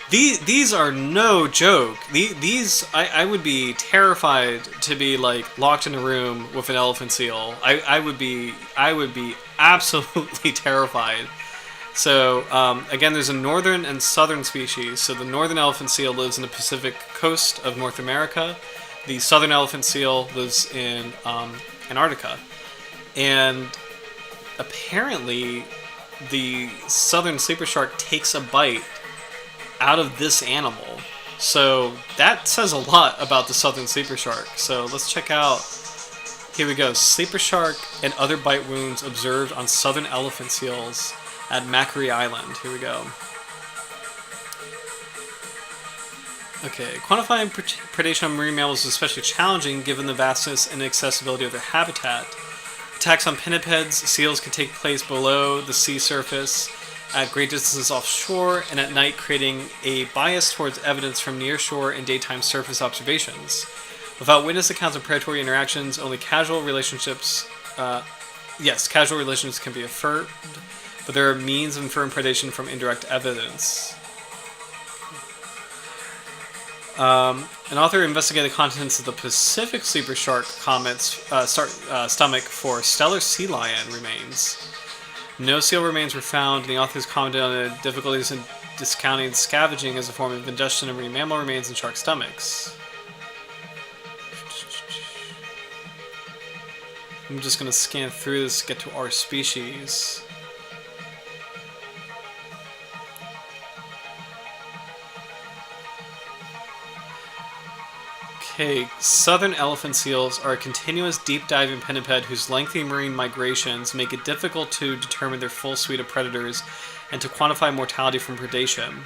these are no joke. These I would be terrified to be like locked in a room with an elephant seal. I would be absolutely terrified. So again, there's a northern and southern species. So the northern elephant seal lives in the Pacific coast of North America. The southern elephant seal lives in Antarctica. And apparently, the southern sleeper shark takes a bite out of this animal. So that says a lot about the southern sleeper shark. So let's check out. Here we go. Sleeper shark and other bite wounds observed on southern elephant seals at Macquarie Island. Here we go. Okay, quantifying predation on marine mammals is especially challenging given the vastness and accessibility of their habitat. Attacks on pinnipeds, seals can take place below the sea surface, at great distances offshore, and at night, creating a bias towards evidence from near shore and daytime surface observations. Without witness accounts of predatory interactions, only casual relationships, casual relations can be inferred, but there are means of inferring predation from indirect evidence. An author investigated the contents of the Pacific sleeper shark stomach for stellar sea lion remains. No seal remains were found, and the authors commented on the difficulties in discounting scavenging as a form of ingestion of marine mammal remains in shark stomachs. I'm just going to scan through this to get to our species. Okay, southern elephant seals are a continuous deep-diving pinniped whose lengthy marine migrations make it difficult to determine their full suite of predators and to quantify mortality from predation.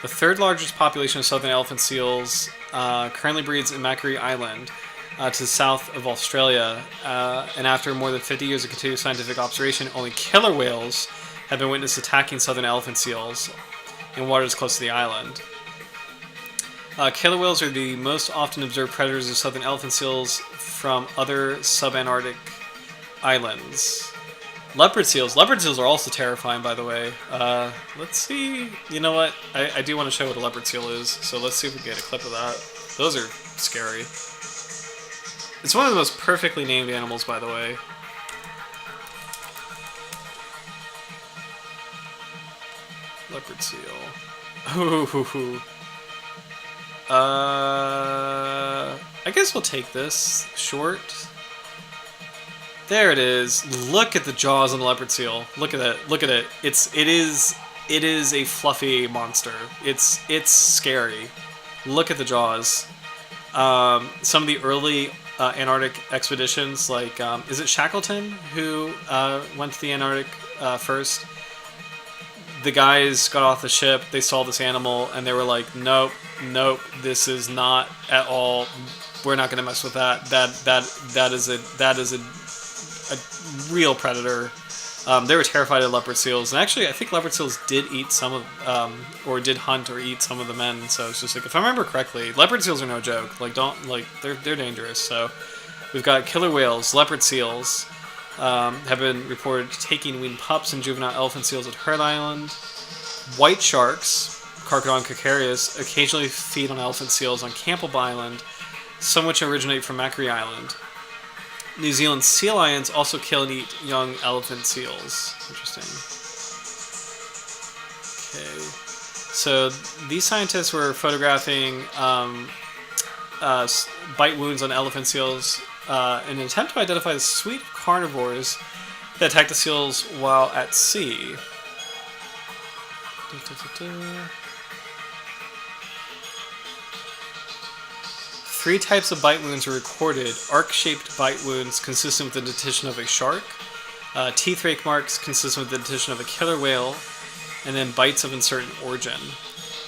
The third largest population of southern elephant seals currently breeds in Macquarie Island, to the south of Australia, and after more than 50 years of continuous scientific observation, only killer whales have been witnessed attacking southern elephant seals in waters close to the island. Killer whales are the most often observed predators of southern elephant seals from other subantarctic islands. Leopard seals are also terrifying, by the way. Let's see. You know what? I do want to show what a leopard seal is, so let's see if we can get a clip of that. Those are scary. It's one of the most perfectly named animals, by the way. Leopard seal. Ooh. I guess we'll take this short. There it is. Look at the jaws on the leopard seal. Look at it. Look at it. It is a fluffy monster. It's scary. Look at the jaws. Some of the early Antarctic expeditions, like is it Shackleton who went to the Antarctic first? The guys got off the ship, they saw this animal, and they were like, nope, this is not at all, we're not going to mess with that. That is a real predator. They were terrified of leopard seals, and actually I think leopard seals did eat some of, or did hunt or eat some of the men, so it's just like, if I remember correctly, leopard seals are no joke, like, they're dangerous. So we've got killer whales, leopard seals, have been reported taking weaned pups and juvenile elephant seals at Heard Island. White sharks, Carcharodon calcareus, occasionally feed on elephant seals on Campbell Island, some which originate from Macquarie Island. New Zealand sea lions also kill and eat young elephant seals. Interesting. Okay. So these scientists were photographing bite wounds on elephant seals in an attempt to identify the suite of carnivores that attack the seals while at sea. Three types of bite wounds were recorded. Arc-shaped bite wounds consistent with the dentition of a shark, teeth rake marks consistent with the dentition of a killer whale, and then bites of uncertain origin.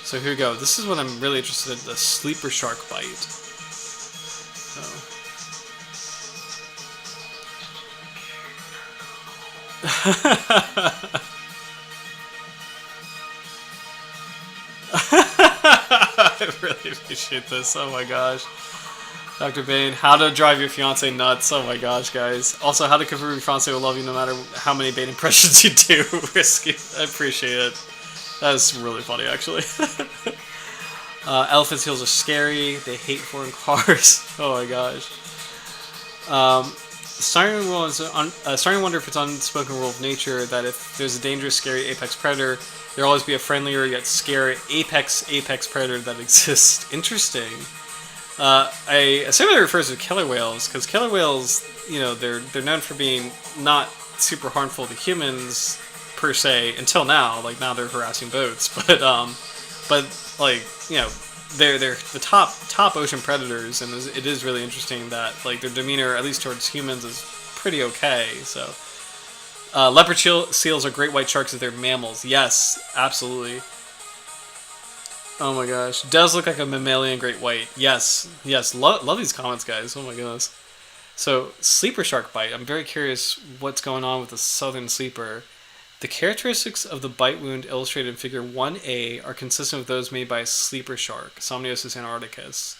So here we go. This is what I'm really interested in, the sleeper shark bite. I really appreciate this. Oh my gosh. Dr. Bane, how to drive your fiance nuts. Oh my gosh, guys. Also, how to confirm your fiance will love you no matter how many Bane impressions you do. Risky. I appreciate it. That is really funny, actually. Elephant seals are scary. They hate foreign cars. Oh my gosh. Starting to wonder if it's unspoken rule of nature that if there's a dangerous, scary apex predator, there'll always be a friendlier yet scary apex predator that exists. Interesting. I assume it refers to killer whales because killer whales, they're known for being not super harmful to humans per se until now. Like now they're harassing boats, but like they're the top ocean predators, and it is really interesting that like their demeanor, at least towards humans, is pretty okay. So leopard seals are great white sharks if they're mammals. Yes, absolutely. Oh my gosh, does look like a mammalian great white. Yes, yes, love these comments, guys. Oh my goodness. So sleeper shark bite. I'm very curious what's going on with the southern sleeper. The characteristics of the bite wound illustrated in Figure 1A are consistent with those made by a sleeper shark, Somniosus antarcticus.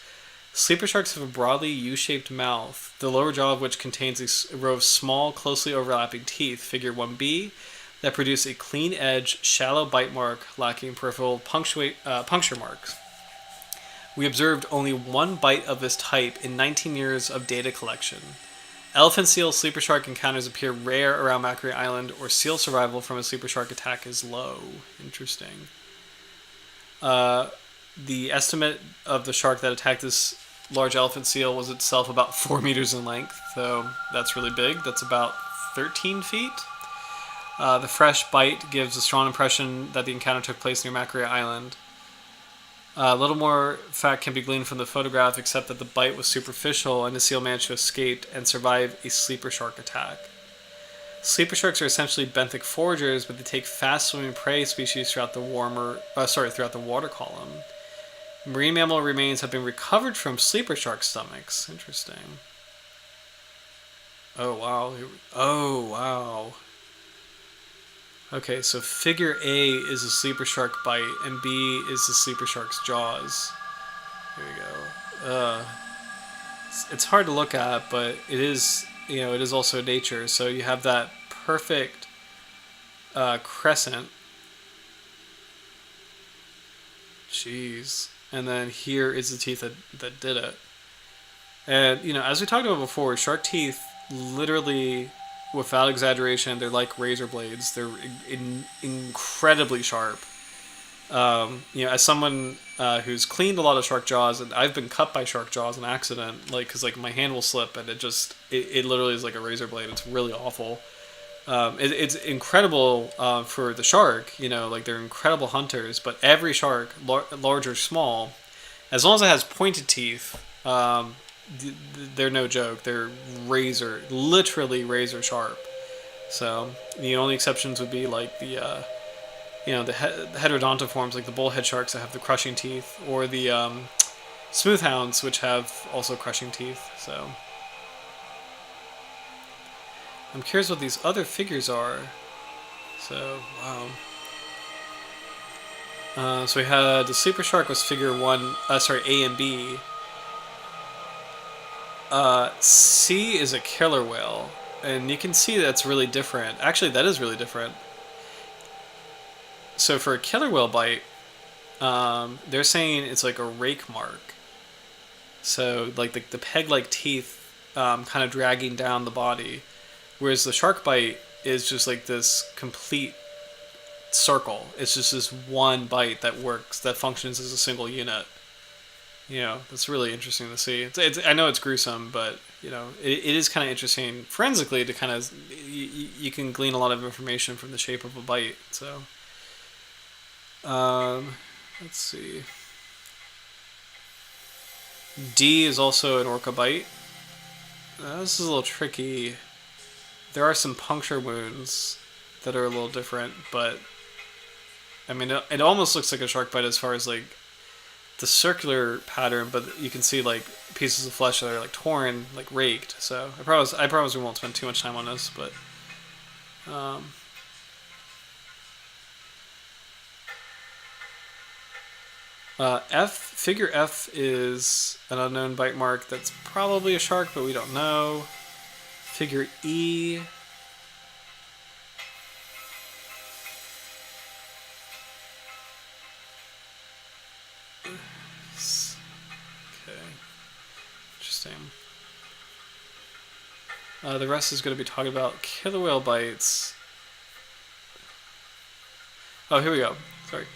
Sleeper sharks have a broadly U-shaped mouth, the lower jaw of which contains a row of small, closely overlapping teeth, Figure 1B, that produce a clean-edged, shallow bite mark lacking peripheral puncture marks. We observed only one bite of this type in 19 years of data collection. Elephant seal sleeper shark encounters appear rare around Macquarie Island, or seal survival from a sleeper shark attack is low. Interesting. The estimate of the shark that attacked this large elephant seal was itself about 4 meters in length, so that's really big. That's about 13 feet. The fresh bite gives a strong impression that the encounter took place near Macquarie Island. A little more fact can be gleaned from the photograph, except that the bite was superficial and the seal managed to escape and survive a sleeper shark attack. Sleeper sharks are essentially benthic foragers, but they take fast-swimming prey species throughout the water column. Marine mammal remains have been recovered from sleeper shark stomachs. Interesting. Oh wow! Oh wow! Okay, so Figure A is a sleeper shark bite, and B is the sleeper shark's jaws. Here we go. It's hard to look at, but it is also nature. So you have that perfect crescent. Jeez. And then here is the teeth that did it. And, as we talked about before, shark teeth literally, without exaggeration, they're like razor blades. They're incredibly sharp. As someone who's cleaned a lot of shark jaws, and I've been cut by shark jaws in accident, because my hand will slip, and it literally is like a razor blade. It's really awful. It's incredible for the shark. They're incredible hunters. But every shark, large or small, as long as it has pointed teeth, they're no joke. They're literally razor sharp. So the only exceptions would be like the heterodontiforms, like the bullhead sharks that have the crushing teeth, or the smooth hounds, which have also crushing teeth. So I'm curious what these other figures are. So wow. So we had the sleeper shark was Figure 1, A and B. C is a killer whale, and you can see that's really different. Actually, that is really different. So for a killer whale bite, they're saying it's like a rake mark. So like the peg-like teeth kind of dragging down the body, whereas the shark bite is just like this complete circle. It's just this one bite that functions as a single unit. That's really interesting to see. I know it's gruesome, but it is kind of interesting forensically to kind of you can glean a lot of information from the shape of a bite. So, let's see. D is also an orca bite. This is a little tricky. There are some puncture wounds that are a little different, but I mean, it almost looks like a shark bite as far as like the circular pattern, but you can see like pieces of flesh that are like torn, like raked. So I promise we won't spend too much time on this, but Figure F is an unknown bite mark that's probably a shark, but we don't know. Figure E. Okay. Interesting. The rest is going to be talking about killer whale bites. Oh, here we go. Sorry.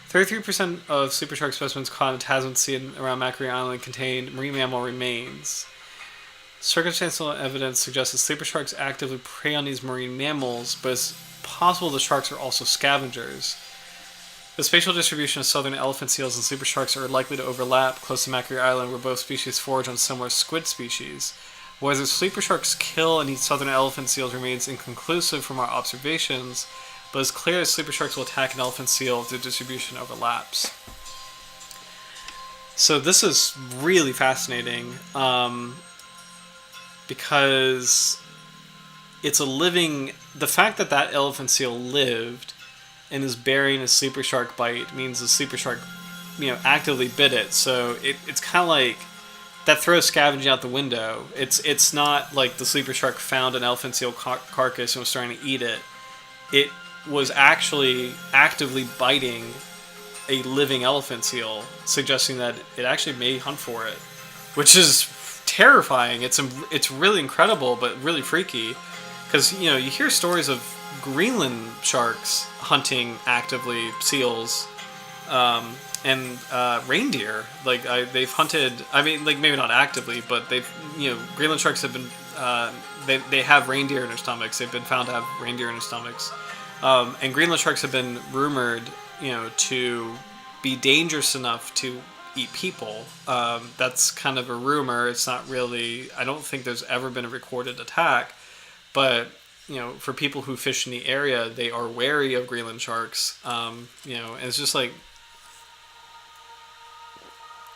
33% of sleeper shark specimens caught in Tasman Sea and around Macquarie Island contain marine mammal remains. Circumstantial evidence suggests that sleeper sharks actively prey on these marine mammals, but it's possible the sharks are also scavengers. The spatial distribution of southern elephant seals and sleeper sharks are likely to overlap close to Macquarie Island, where both species forage on similar squid species. Whether sleeper sharks kill and eat southern elephant seals remains inconclusive from our observations, but it's clear that sleeper sharks will attack an elephant seal if their distribution overlaps. So this is really fascinating because it's a living... The fact that that elephant seal lived and is bearing a sleeper shark bite means the sleeper shark, actively bit it. So it's kind of like that throws scavenging out the window. It's not like the sleeper shark found an elephant seal carcass and was starting to eat it. It was actually actively biting a living elephant seal, suggesting that it actually may hunt for it, which is terrifying. It's really incredible, but really freaky, because you hear stories of Greenland sharks hunting actively seals, and reindeer. Like they've hunted. I mean, like maybe not actively, but they've Greenland sharks have been they have reindeer in their stomachs. They've been found to have reindeer in their stomachs. And Greenland sharks have been rumored, to be dangerous enough to eat people. That's kind of a rumor. It's not really... I don't think there's ever been a recorded attack. But, for people who fish in the area, they are wary of Greenland sharks. And it's just like...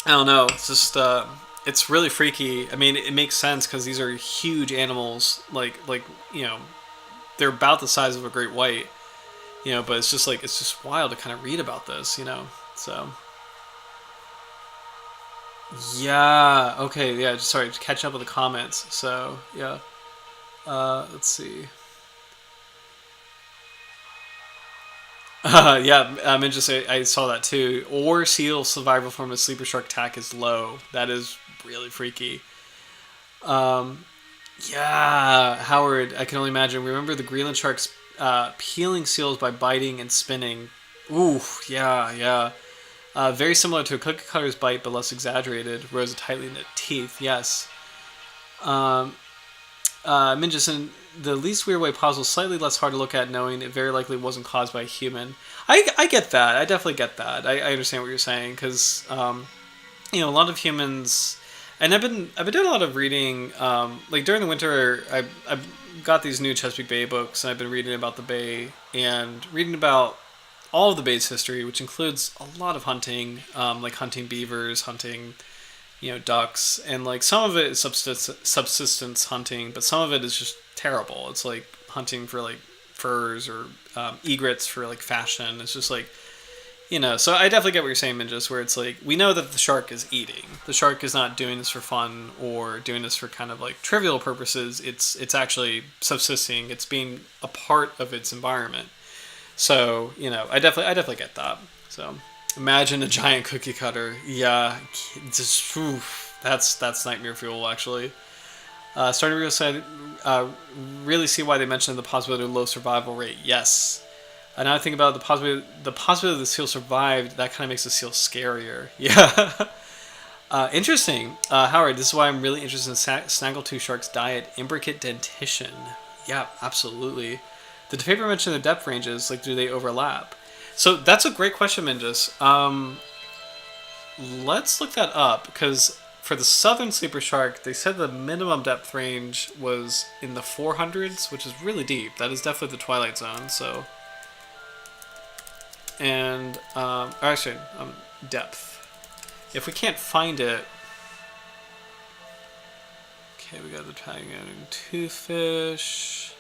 I don't know. It's just... it's really freaky. I mean, it makes sense because these are huge animals. They're about the size of a great white. But it's just wild to kind of read about this, so. Yeah, okay, yeah, sorry, just catching up with the comments, so, yeah. Let's see. I saw that too. Or seal survival from a sleeper shark attack is low. That is really freaky. Yeah, Howard, I can only imagine. Remember the Greenland sharks peeling seals by biting and spinning. Ooh, yeah. Very similar to a cookie cutter's bite, but less exaggerated. Rows of tightly knit teeth, yes. Mingus, in the least weird way possible, slightly less hard to look at, knowing it very likely wasn't caused by a human. I get that. I definitely get that. I understand what you're saying, because, a lot of humans... And I've been doing a lot of reading, like during the winter, I've got these new Chesapeake Bay books, and I've been reading about the bay, and reading about all of the bay's history, which includes a lot of hunting, like hunting beavers, hunting, ducks, and like some of it is subsistence hunting, but some of it is just terrible. It's like hunting for like furs or egrets for like fashion. It's just like... so I definitely get what you're saying, Mingus, where it's like, we know that the shark is eating. The shark is not doing this for fun or doing this for kind of like trivial purposes. It's actually subsisting. It's being a part of its environment. So, I definitely get that. So, imagine a giant cookie cutter. Yeah, just, that's nightmare fuel, actually. Starting to said, really see why they mentioned the possibility of low survival rate. Yes. And now I think about the possibility the seal survived. That kind of makes the seal scarier. Yeah. Interesting. Howard, this is why I'm really interested in snaggletooth shark's diet. Imbricate dentition. Yeah, absolutely. Did the paper mention the depth ranges? Like, do they overlap? So that's a great question, Mingus. Let's look that up, because for the southern sleeper shark, they said the minimum depth range was in the 400s, which is really deep. That is definitely the twilight zone, so... And, depth. If we can't find it... Okay, we got the tagging toothfish.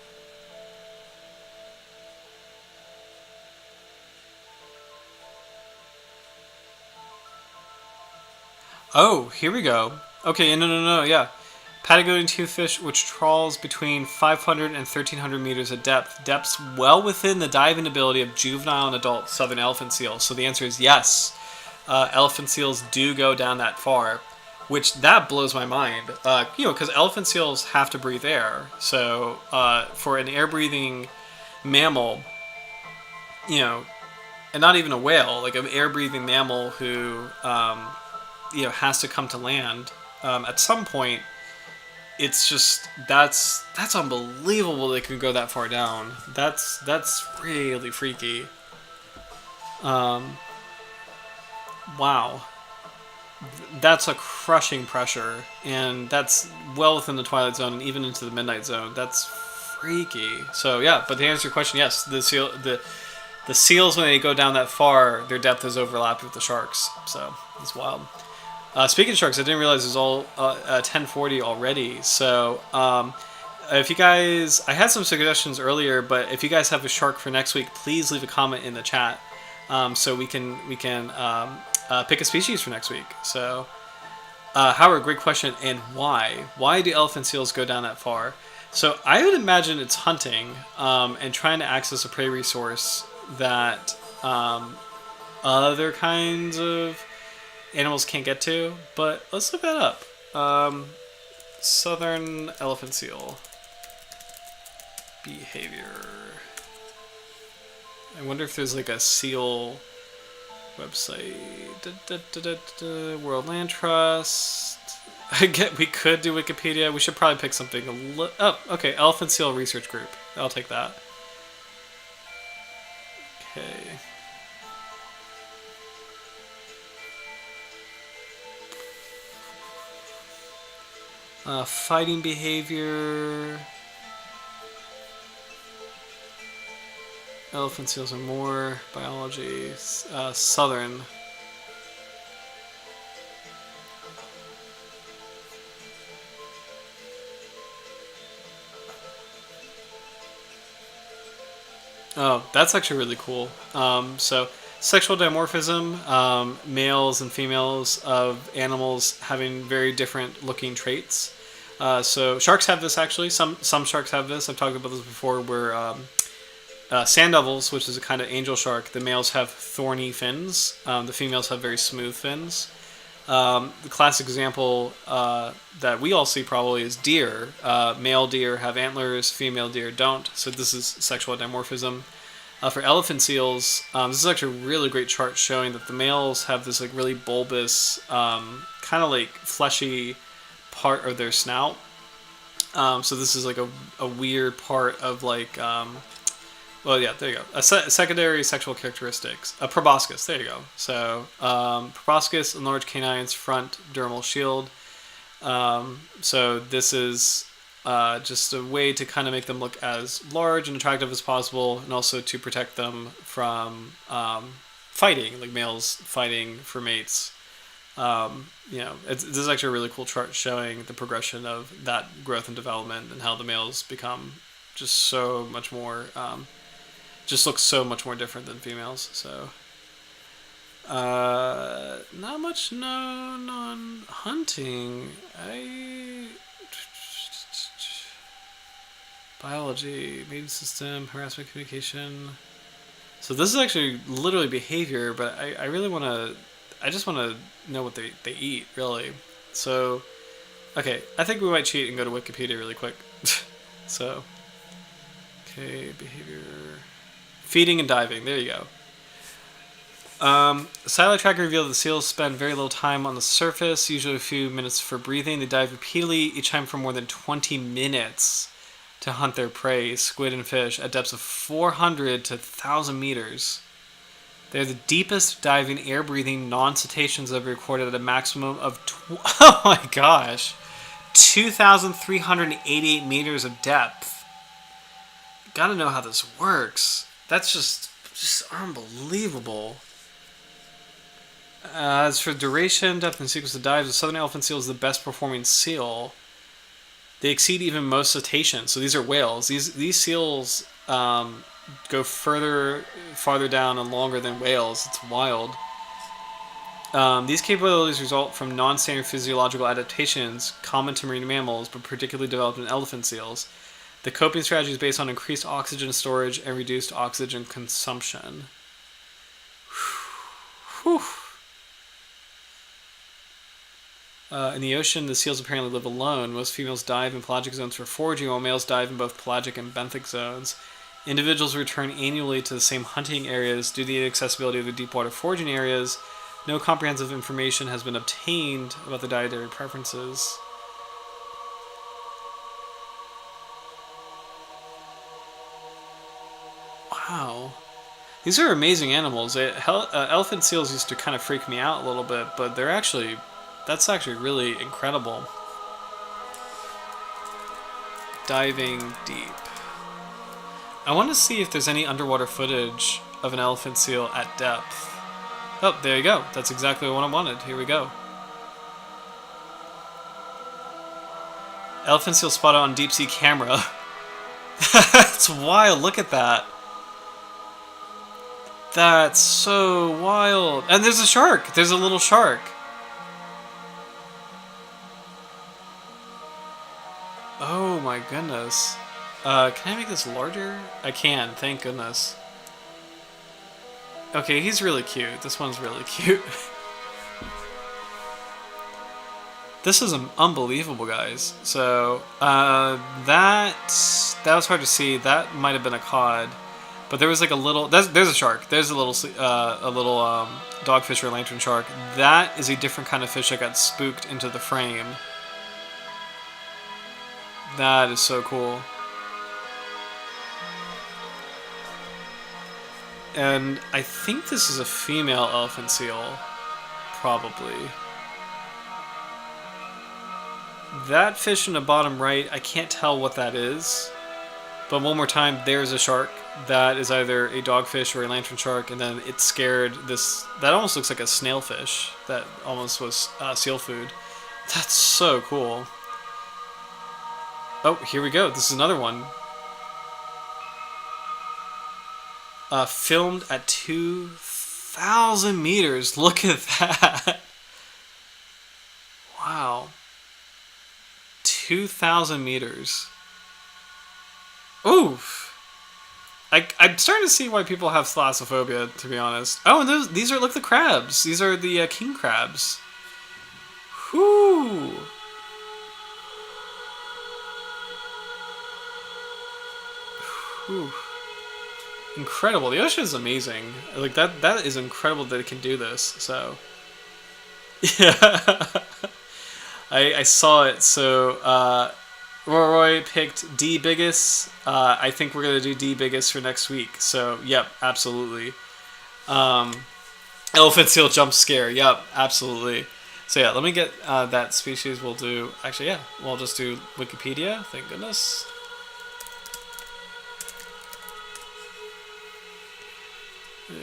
Oh, here we go. Okay, no, yeah. Patagonian toothfish, which trawls between 500 and 1,300 meters of depth. Depths well within the diving ability of juvenile and adult southern elephant seals. So the answer is yes. Elephant seals do go down that far. which that blows my mind. Because elephant seals have to breathe air. So for an air breathing mammal, and not even a whale, like an air breathing mammal who has to come to land at some point. It's just that's unbelievable. They can go that far down. That's really freaky. Wow, that's a crushing pressure, and that's well within the twilight zone and even into the midnight zone. That's freaky. So yeah, but to answer your question, yes, the seals, when they go down that far, their depth is overlapped with the sharks. So it's wild. Speaking of sharks, I didn't realize it was all 10:40 already. So if you guys, I had some suggestions earlier, but if you guys have a shark for next week, please leave a comment in the chat so we can pick a species for next week. So Howard, great question. And why? Why do elephant seals go down that far? So I would imagine it's hunting and trying to access a prey resource that other kinds of animals can't get to. But let's look that up. Southern elephant seal behavior. I wonder if there's like a seal website. World Land Trust. We could do Wikipedia. We should probably pick something. Okay. Elephant Seal Research Group. I'll take that. Okay. Fighting behavior. Elephant seals are more. Biology. Southern. Oh, that's actually really cool. So, sexual dimorphism, males and females of animals having very different looking traits. So, sharks have this actually. Some sharks have this. I've talked about this before, where sand devils, which is a kind of angel shark, the males have thorny fins. The females have very smooth fins. The classic example that we all see probably is deer. Male deer have antlers, female deer don't. So this is sexual dimorphism. For elephant seals, this is actually a really great chart showing that the males have this like really bulbous, kind of like fleshy part of their snout. So this is like a weird part of like well, yeah, there you go. A secondary sexual characteristics. A proboscis, there you go. So, proboscis, enlarged canines, front dermal shield. So this is just a way to kind of make them look as large and attractive as possible, and also to protect them from fighting, like males fighting for mates. This is actually a really cool chart showing the progression of that growth and development and how the males become just so much more... just looks so much more different than females. So, not much known on hunting. Biology, mating system, harassment, communication. So this is actually literally behavior, but I really want to. I just want to know what they eat, really. So, okay, I think we might cheat and go to Wikipedia really quick. So, okay, behavior. Feeding and diving. There you go. Satellite tracking revealed that seals spend very little time on the surface, usually a few minutes for breathing. They dive repeatedly, each time for more than 20 minutes to hunt their prey, squid and fish, at depths of 400 to 1,000 meters. They're the deepest diving, air-breathing non-cetaceans ever recorded at a maximum of, oh my gosh, 2,388 meters of depth. Gotta know how this works. That's just unbelievable. As for duration, depth, and sequence of dives, the southern elephant seal is the best performing seal. They exceed even most cetaceans. So these are whales. These seals go farther down and longer than whales. It's wild. These capabilities result from non-standard physiological adaptations common to marine mammals, but particularly developed in elephant seals. The coping strategy is based on increased oxygen storage and reduced oxygen consumption. Whew. In the ocean, the seals apparently live alone. Most females dive in pelagic zones for foraging, while males dive in both pelagic and benthic zones. Individuals return annually to the same hunting areas due to the inaccessibility of the deepwater foraging areas. No comprehensive information has been obtained about the dietary preferences. Wow. These are amazing animals. Elephant seals used to kind of freak me out a little bit, but that's actually really incredible. Diving deep. I want to see if there's any underwater footage of an elephant seal at depth. Oh, there you go. That's exactly what I wanted. Here we go. Elephant seal spotted on deep sea camera. That's wild. Look at that. That's so wild. And there's a shark. There's a little shark. Oh my goodness. Can I make this larger? I can, thank goodness. Okay, he's really cute. This one's really cute. This is unbelievable, guys. So, that was hard to see. That might have been a cod. But there was like a little... There's a shark. There's a little dogfish or lantern shark. That is a different kind of fish that got spooked into the frame. That is so cool. And I think this is a female elephant seal. Probably. That fish in the bottom right, I can't tell what that is. But one more time, there's a shark. That is either a dogfish or a lantern shark, and then it scared this... That almost looks like a snailfish. That almost was seal food. That's so cool. Oh, here we go. This is another one. Filmed at 2,000 meters. Look at that. Wow. 2,000 meters. Oof. I'm starting to see why people have thalassophobia, to be honest. Oh, and these are, look, the crabs. These are the king crabs. Whoo. Whew. Incredible. The ocean is amazing. Like, that is incredible that it can do this. So, yeah. I saw it. So, Roy picked D biggest. I think we're gonna do D biggest for next week. So, yep, absolutely. Elephant seal jump scare. Yep, absolutely. So yeah, let me get that species. We'll do. Actually, yeah, we'll just do Wikipedia. Thank goodness.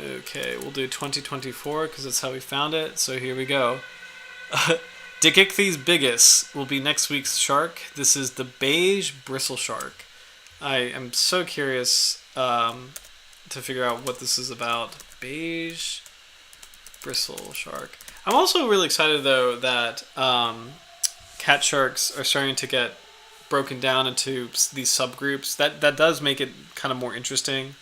Okay, we'll do 2024 because that's how we found it. So here we go. Digichthyes bigus will be next week's shark. This is the beige bristle shark. I am so curious to figure out what this is about. Beige bristle shark. I'm also really excited though that cat sharks are starting to get broken down into these subgroups. That does make it kind of more interesting.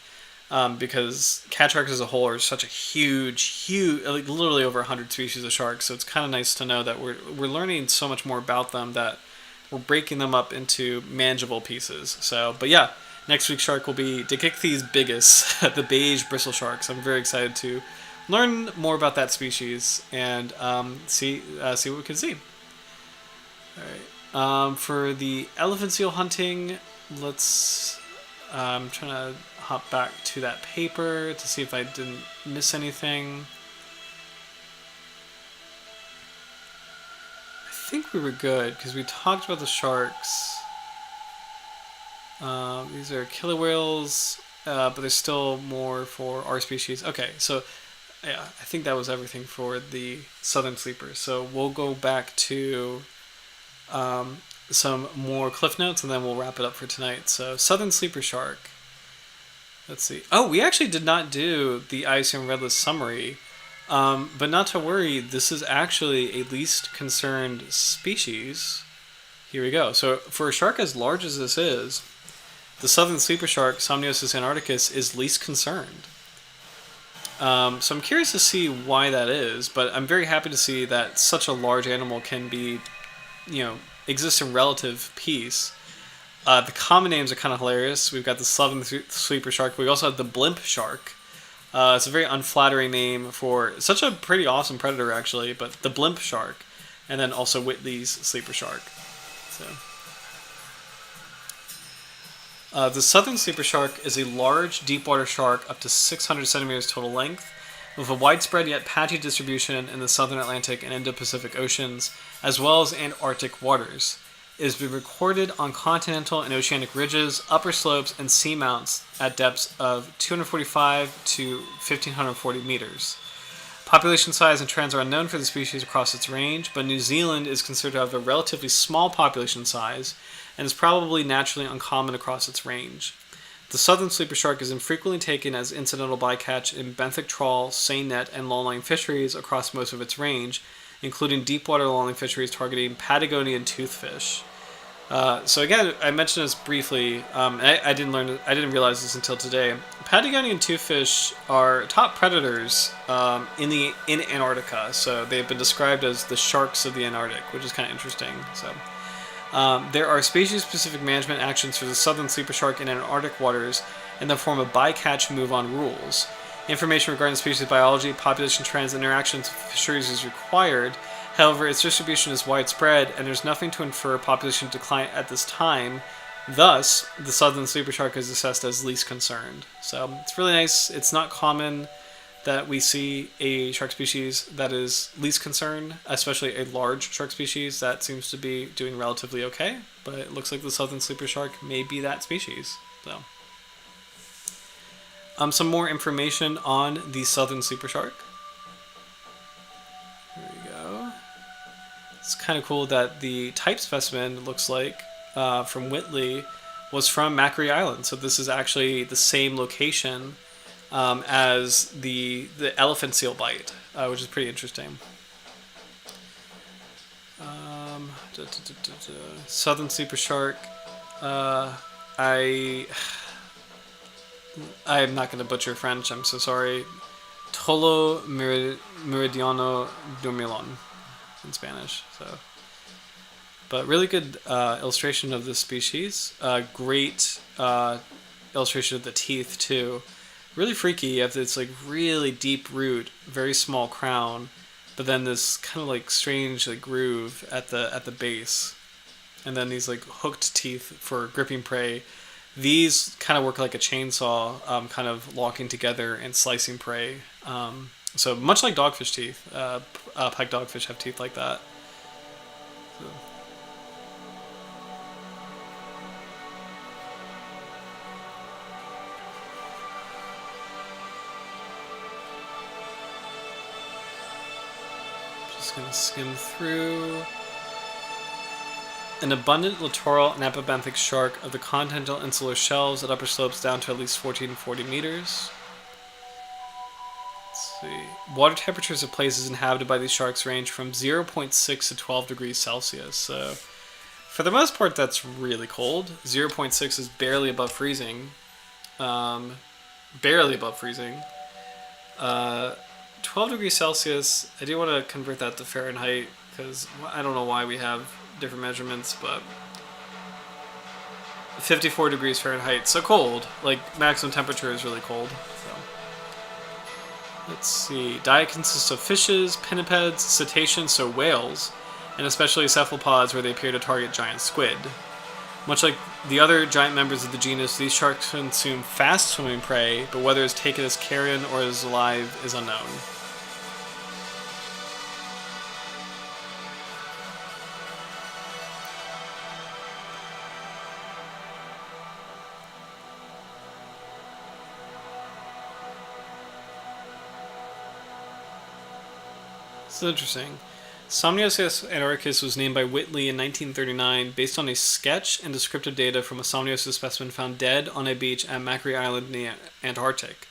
Because cat sharks as a whole are such a huge, like literally over 100 species of sharks. So it's kind of nice to know that we're learning so much more about them that we're breaking them up into manageable pieces. So, but yeah, next week's shark will be Digichthyes bigus, the beige bristle sharks. I'm very excited to learn more about that species and see what we can see. All right. For the elephant seal hunting, let's. I'm trying to hop back to that paper to see if I didn't miss anything. I think we were good because we talked about the sharks. These are killer whales, but there's still more for our species. Okay, so yeah, I think that was everything for the southern sleepers. So we'll go back to some more cliff notes and then we'll wrap it up for tonight. So southern sleeper shark. Let's see. Oh, we actually did not do the IUCN Red List summary, but not to worry. This is actually a least concerned species. Here we go. So for a shark as large as this is, the southern sleeper shark, Somniosus antarcticus, is least concerned. So I'm curious to see why that is, but I'm very happy to see that such a large animal can be, exist in relative peace. The common names are kind of hilarious. We've got the southern sleeper shark. We also have the blimp shark. It's a very unflattering name for such a pretty awesome predator, actually, but the blimp shark, and then also Whitley's sleeper shark. So. The southern sleeper shark is a large, deep-water shark up to 600 centimeters total length, with a widespread yet patchy distribution in the southern Atlantic and Indo-Pacific Oceans, as well as Antarctic waters. It has been recorded on continental and oceanic ridges, upper slopes, and seamounts at depths of 245 to 1,540 meters. Population size and trends are unknown for the species across its range, but New Zealand is considered to have a relatively small population size and is probably naturally uncommon across its range. The southern sleeper shark is infrequently taken as incidental bycatch in benthic trawl, seine net, and longline fisheries across most of its range, including deepwater longline fisheries targeting Patagonian toothfish. So again, I mentioned this briefly. I didn't realize this until today. Patagonian toothfish are top predators in Antarctica. So they've been described as the sharks of the Antarctic, which is kind of interesting. So. There are species-specific management actions for the southern sleeper shark in Antarctic waters in the form of bycatch move-on rules. Information regarding species biology, population trends, and interactions with fisheries is required. However, its distribution is widespread, and there's nothing to infer population decline at this time. Thus, the southern sleeper shark is assessed as least concerned. So it's really nice. It's not common that we see a shark species that is least concerned, especially a large shark species that seems to be doing relatively okay, but it looks like the southern sleeper shark may be that species. So, some more information on the southern sleeper shark. There we go. It's kind of cool that the type specimen looks like from Whitley was from Macquarie Island, so this is actually the same location as the elephant seal bite, which is pretty interesting. Southern sleeper shark. I'm not going to butcher French. I'm so sorry. Tolo Meridiano Dormilon in Spanish. So, but really good illustration of this species. Great illustration of the teeth too. Really freaky. You have this like really deep root, very small crown, but then this kind of like strange like groove at the base, and then these like hooked teeth for gripping prey. These kind of work like a chainsaw, kind of locking together and slicing prey. So much like dogfish teeth, pike dogfish have teeth like that. So. Just going to skim through. An abundant littoral and epibenthic shark of the continental insular shelves at upper slopes down to at least 1440 meters. Let's see. Water temperatures of places inhabited by these sharks range from 0.6 to 12 degrees Celsius. So, for the most part, that's really cold. 0.6 is barely above freezing. Barely above freezing. 12 degrees Celsius, I do want to convert that to Fahrenheit, because I don't know why we have different measurements, but 54 degrees Fahrenheit, so cold. Like, maximum temperature is really cold. So, let's see. Diet consists of fishes, pinnipeds, cetaceans, so whales, and especially cephalopods where they appear to target giant squid. Much like the other giant members of the genus, these sharks consume fast-swimming prey, but whether it's taken as carrion or as alive is unknown. This is interesting. Somniosus antarcticus was named by Whitley in 1939 based on a sketch and descriptive data from a Somniosus specimen found dead on a beach at Macquarie Island in the Antarctic.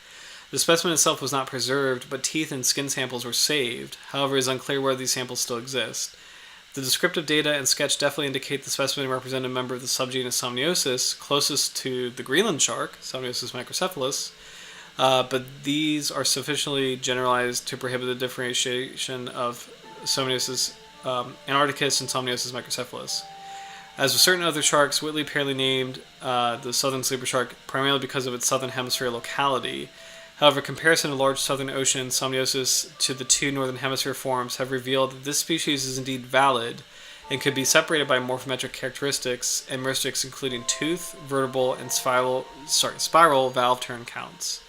The specimen itself was not preserved, but teeth and skin samples were saved. However, it is unclear whether these samples still exist. The descriptive data and sketch definitely indicate the specimen represented a member of the subgenus Somniosus, closest to the Greenland shark, Somniosus microcephalus, but these are sufficiently generalized to prohibit the differentiation of Somniosus antarcticus and Somniosus microcephalus. As with certain other sharks, Whitley apparently named the southern sleeper shark primarily because of its southern hemisphere locality. However, comparison to large southern ocean Somniosus to the two northern hemisphere forms have revealed that this species is indeed valid and could be separated by morphometric characteristics and characteristics including tooth, vertebral, and spiral valve turn counts.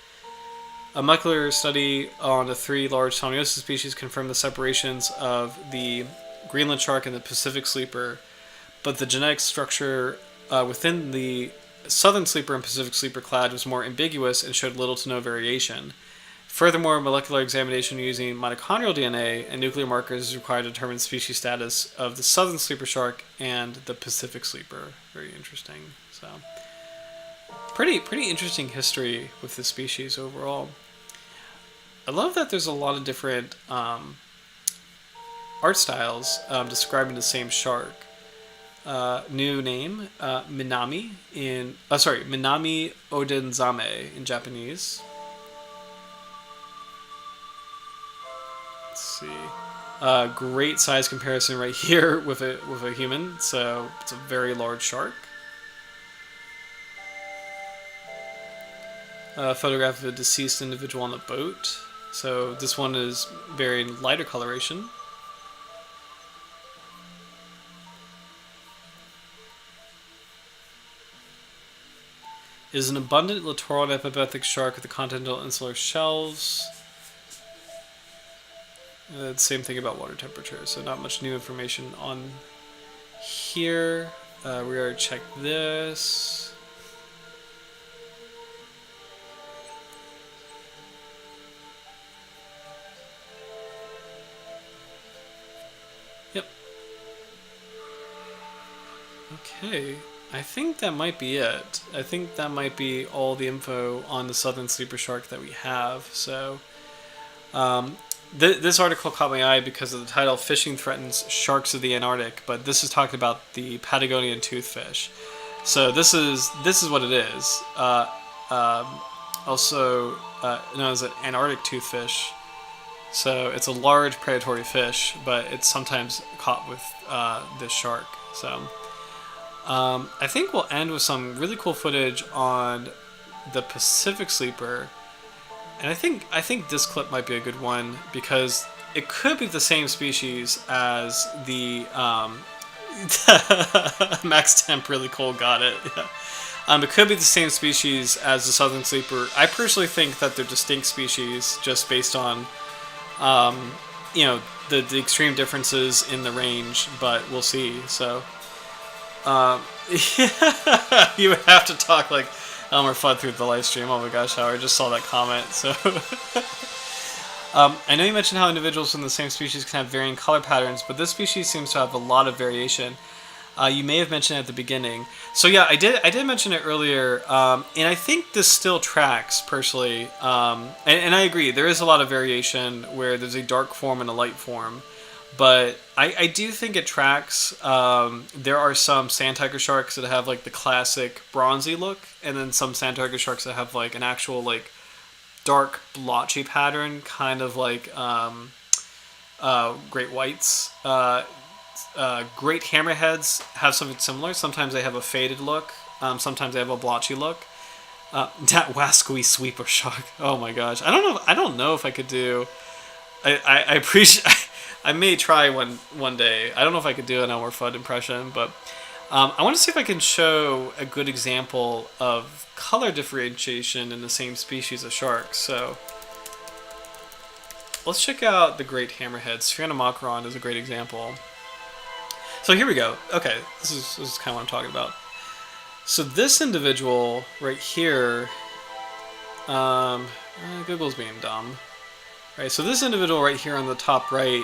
A molecular study on the three large Somniosus species confirmed the separations of the Greenland shark and the Pacific sleeper, but the genetic structure within the southern sleeper and Pacific sleeper clade was more ambiguous and showed little to no variation. Furthermore, molecular examination using mitochondrial DNA and nuclear markers is required to determine species status of the southern sleeper shark and the Pacific sleeper. Very interesting. So, pretty interesting history with this species overall. I love that there's a lot of different art styles describing the same shark. New name, Minami Minami Odenzame in Japanese. Let's see. Great size comparison right here with a human. So it's a very large shark. Photograph of a deceased individual on the boat. So this one is very lighter coloration. It is an abundant littoral and epibethic shark with the continental insular shelves. Same thing about water temperature, so not much new information on here. We already checked this. Yep. Okay. I think that might be it. I think that might be all the info on the southern sleeper shark that we have. So, this article caught my eye because of the title "Fishing Threatens Sharks of the Antarctic," but this is talking about the Patagonian toothfish. So this is what it is. Also known as an Antarctic toothfish. So it's a large predatory fish, but it's sometimes caught with this shark. So. I think we'll end with some really cool footage on the Pacific sleeper, and I think this clip might be a good one because it could be the same species as the Max Temp really cool, got it. Yeah. It could be the same species as the southern sleeper. I personally think that they're distinct species just based on the extreme differences in the range, but we'll see. So. You would have to talk like Elmer Fudd through the live stream. Oh my gosh, Howard, I just saw that comment. So, I know you mentioned how individuals from the same species can have varying color patterns, but this species seems to have a lot of variation. You may have mentioned it at the beginning. So yeah, I did mention it earlier, and I think this still tracks personally. And I agree, there is a lot of variation where there's a dark form and a light form. But I do think it tracks. There are some sand tiger sharks that have like the classic bronzy look, and then some sand tiger sharks that have like an actual like dark blotchy pattern, kind of like great whites. Great hammerheads have something similar. Sometimes they have a faded look. Sometimes they have a blotchy look. That wascoey sweeper shark. Oh my gosh, I don't know if I could do. I appreciate. I may try one day. I don't know if I could do an Elmer Fudd impression, but I want to see if I can show a good example of color differentiation in the same species of sharks. So let's check out the great hammerhead. Sphanomacron is a great example. So here we go. Okay, this is kind of what I'm talking about. So this individual right here, Google's being dumb. Right, so this individual right here on the top right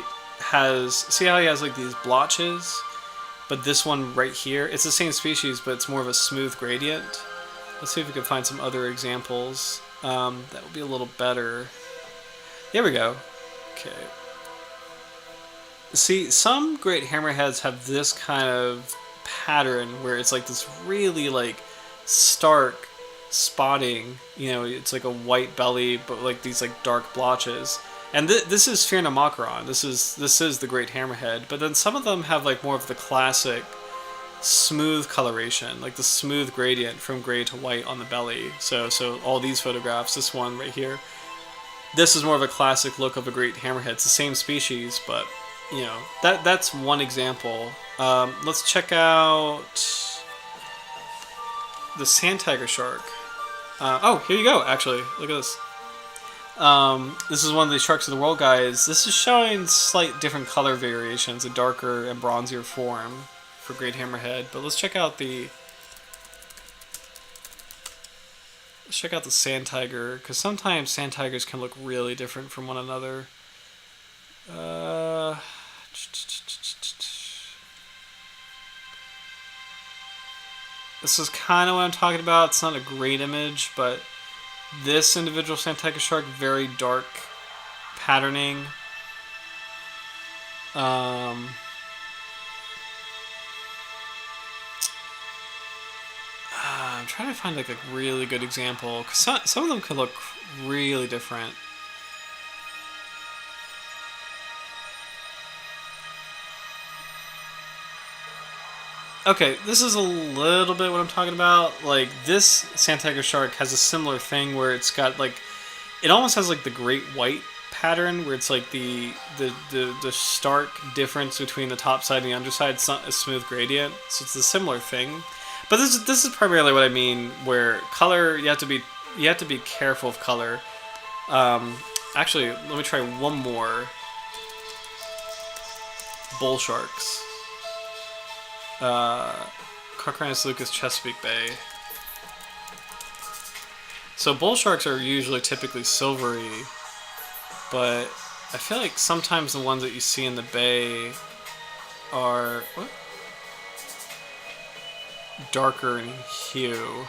see how he has like these blotches? But this one right here, it's the same species, but it's more of a smooth gradient. Let's see if we can find some other examples. That would be a little better. There we go. Okay. See, some great hammerheads have this kind of pattern where it's like this really like stark spotting. You know, it's like a white belly, but like these like dark blotches. And this is Phaenomachron. This is the great hammerhead. But then some of them have like more of the classic smooth coloration, like the smooth gradient from gray to white on the belly. So all these photographs, this one right here, this is more of a classic look of a great hammerhead. It's the same species, but you know that's one example. Let's check out the sand tiger shark. Oh, here you go. Actually, look at this. This is one of the sharks of the world, guys. This is showing slight different color variations, a darker and bronzier form for great hammerhead. But let's check out the sand tiger, because sometimes sand tigers can look really different from one another. This is kind of what I'm talking about. It's not a great image, but this individual sand tiger shark, very dark patterning. I'm trying to find like a really good example, because some of them could look really different. Okay, this is a little bit what I'm talking about. Like, this sand tiger shark has a similar thing where it's got like, it almost has like the great white pattern where it's like the stark difference between the top side and the underside. It's not a smooth gradient, so it's a similar thing. But this is primarily what I mean, where color, you have to be careful of color. Actually, let me try one more. Bull sharks. Cochranus lucas, Chesapeake Bay. So bull sharks are usually typically silvery, but I feel like sometimes the ones that you see in the bay are darker in hue.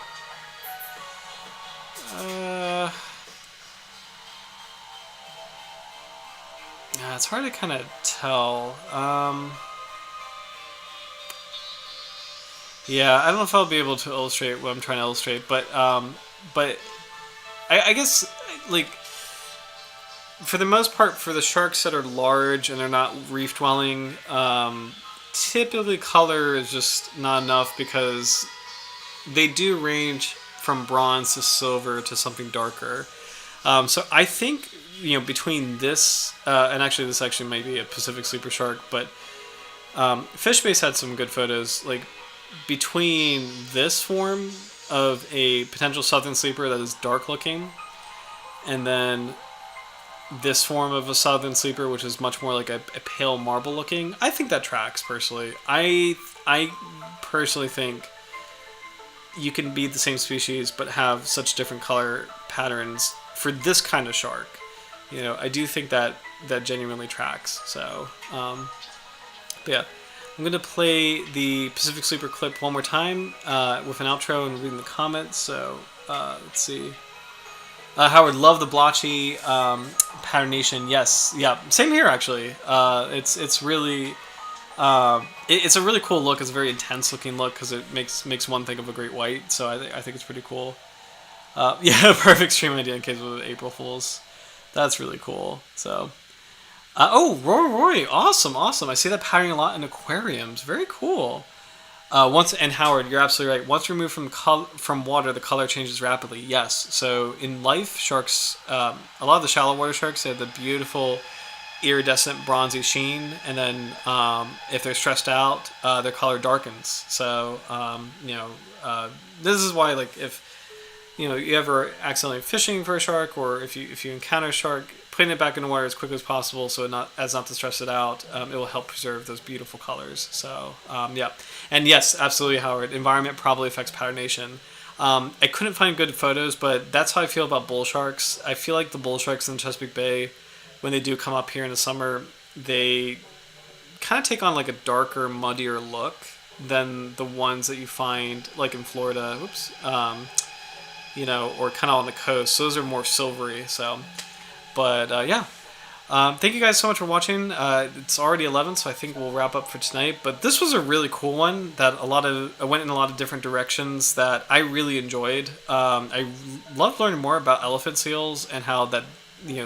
Yeah, it's hard to kind of tell. Yeah, I don't know if I'll be able to illustrate what I'm trying to illustrate, but I guess, like, for the most part, for the sharks that are large and they're not reef dwelling, typically color is just not enough, because they do range from bronze to silver to something darker. So I think, you know, between this and actually this actually might be a Pacific sleeper shark, but Fishbase had some good photos. Like, between this form of a potential southern sleeper that is dark looking, and then this form of a southern sleeper, which is much more like a pale marble looking, I think that tracks personally. I personally think you can be the same species but have such different color patterns for this kind of shark. You know, I do think that genuinely tracks. So, but yeah. I'm going to play the Pacific Sleeper clip one more time with an outro and reading the comments. So, let's see. Howard, love the blotchy patternation. Yes, yeah, same here actually. It's really it's a really cool look. It's a very intense looking look because it makes one think of a great white. So I think it's pretty cool. Yeah, perfect stream idea in case of April Fools. That's really cool. So. Oh, Roy, awesome. I see that pattern a lot in aquariums. Very cool. And Howard, you're absolutely right. Once removed from water, the color changes rapidly. Yes. So in life, sharks, a lot of the shallow water sharks have the beautiful iridescent bronzy sheen, and then if they're stressed out, their color darkens. So this is why, like, if you ever accidentally fishing for a shark, or if you encounter a shark, putting it back in the water as quickly as possible, so not to stress it out. It will help preserve those beautiful colors. So yeah, and yes, absolutely, Howard. Environment probably affects patternation. I couldn't find good photos, but that's how I feel about bull sharks. I feel like the bull sharks in Chesapeake Bay, when they do come up here in the summer, they kind of take on like a darker, muddier look than the ones that you find like in Florida. Or kind of on the coast. So those are more silvery. So. But yeah, Thank you guys so much for watching. It's already 11, so I think we'll wrap up for tonight. But this was a really cool one that I went in a lot of different directions that I really enjoyed. I love learning more about elephant seals and how that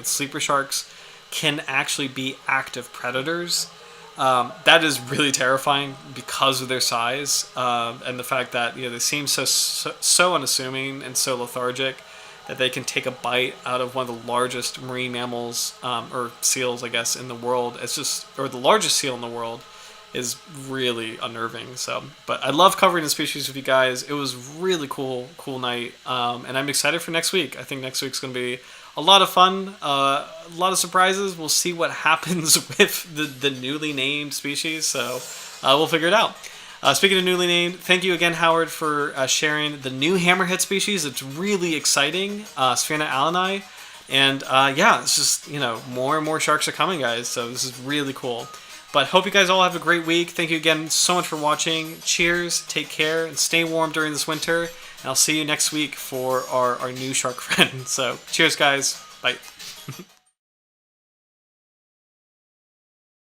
sleeper sharks can actually be active predators. That is really terrifying because of their size and the fact that they seem so unassuming and so lethargic that they can take a bite out of one of the largest marine mammals or seals, I guess, in the world. Or the largest seal in the world is really unnerving. So, but I love covering the species with you guys. It was really cool night, and I'm excited for next week. I think next week's going to be a lot of fun, a lot of surprises. We'll see what happens with the newly named species. So we'll figure it out. Speaking of newly named, thank you again, Howard, for sharing the new hammerhead species. It's really exciting. Sphena alani. And yeah, it's just, more and more sharks are coming, guys. So this is really cool. But hope you guys all have a great week. Thank you again so much for watching. Cheers, take care, and stay warm during this winter. And I'll see you next week for our new shark friend. So cheers, guys. Bye.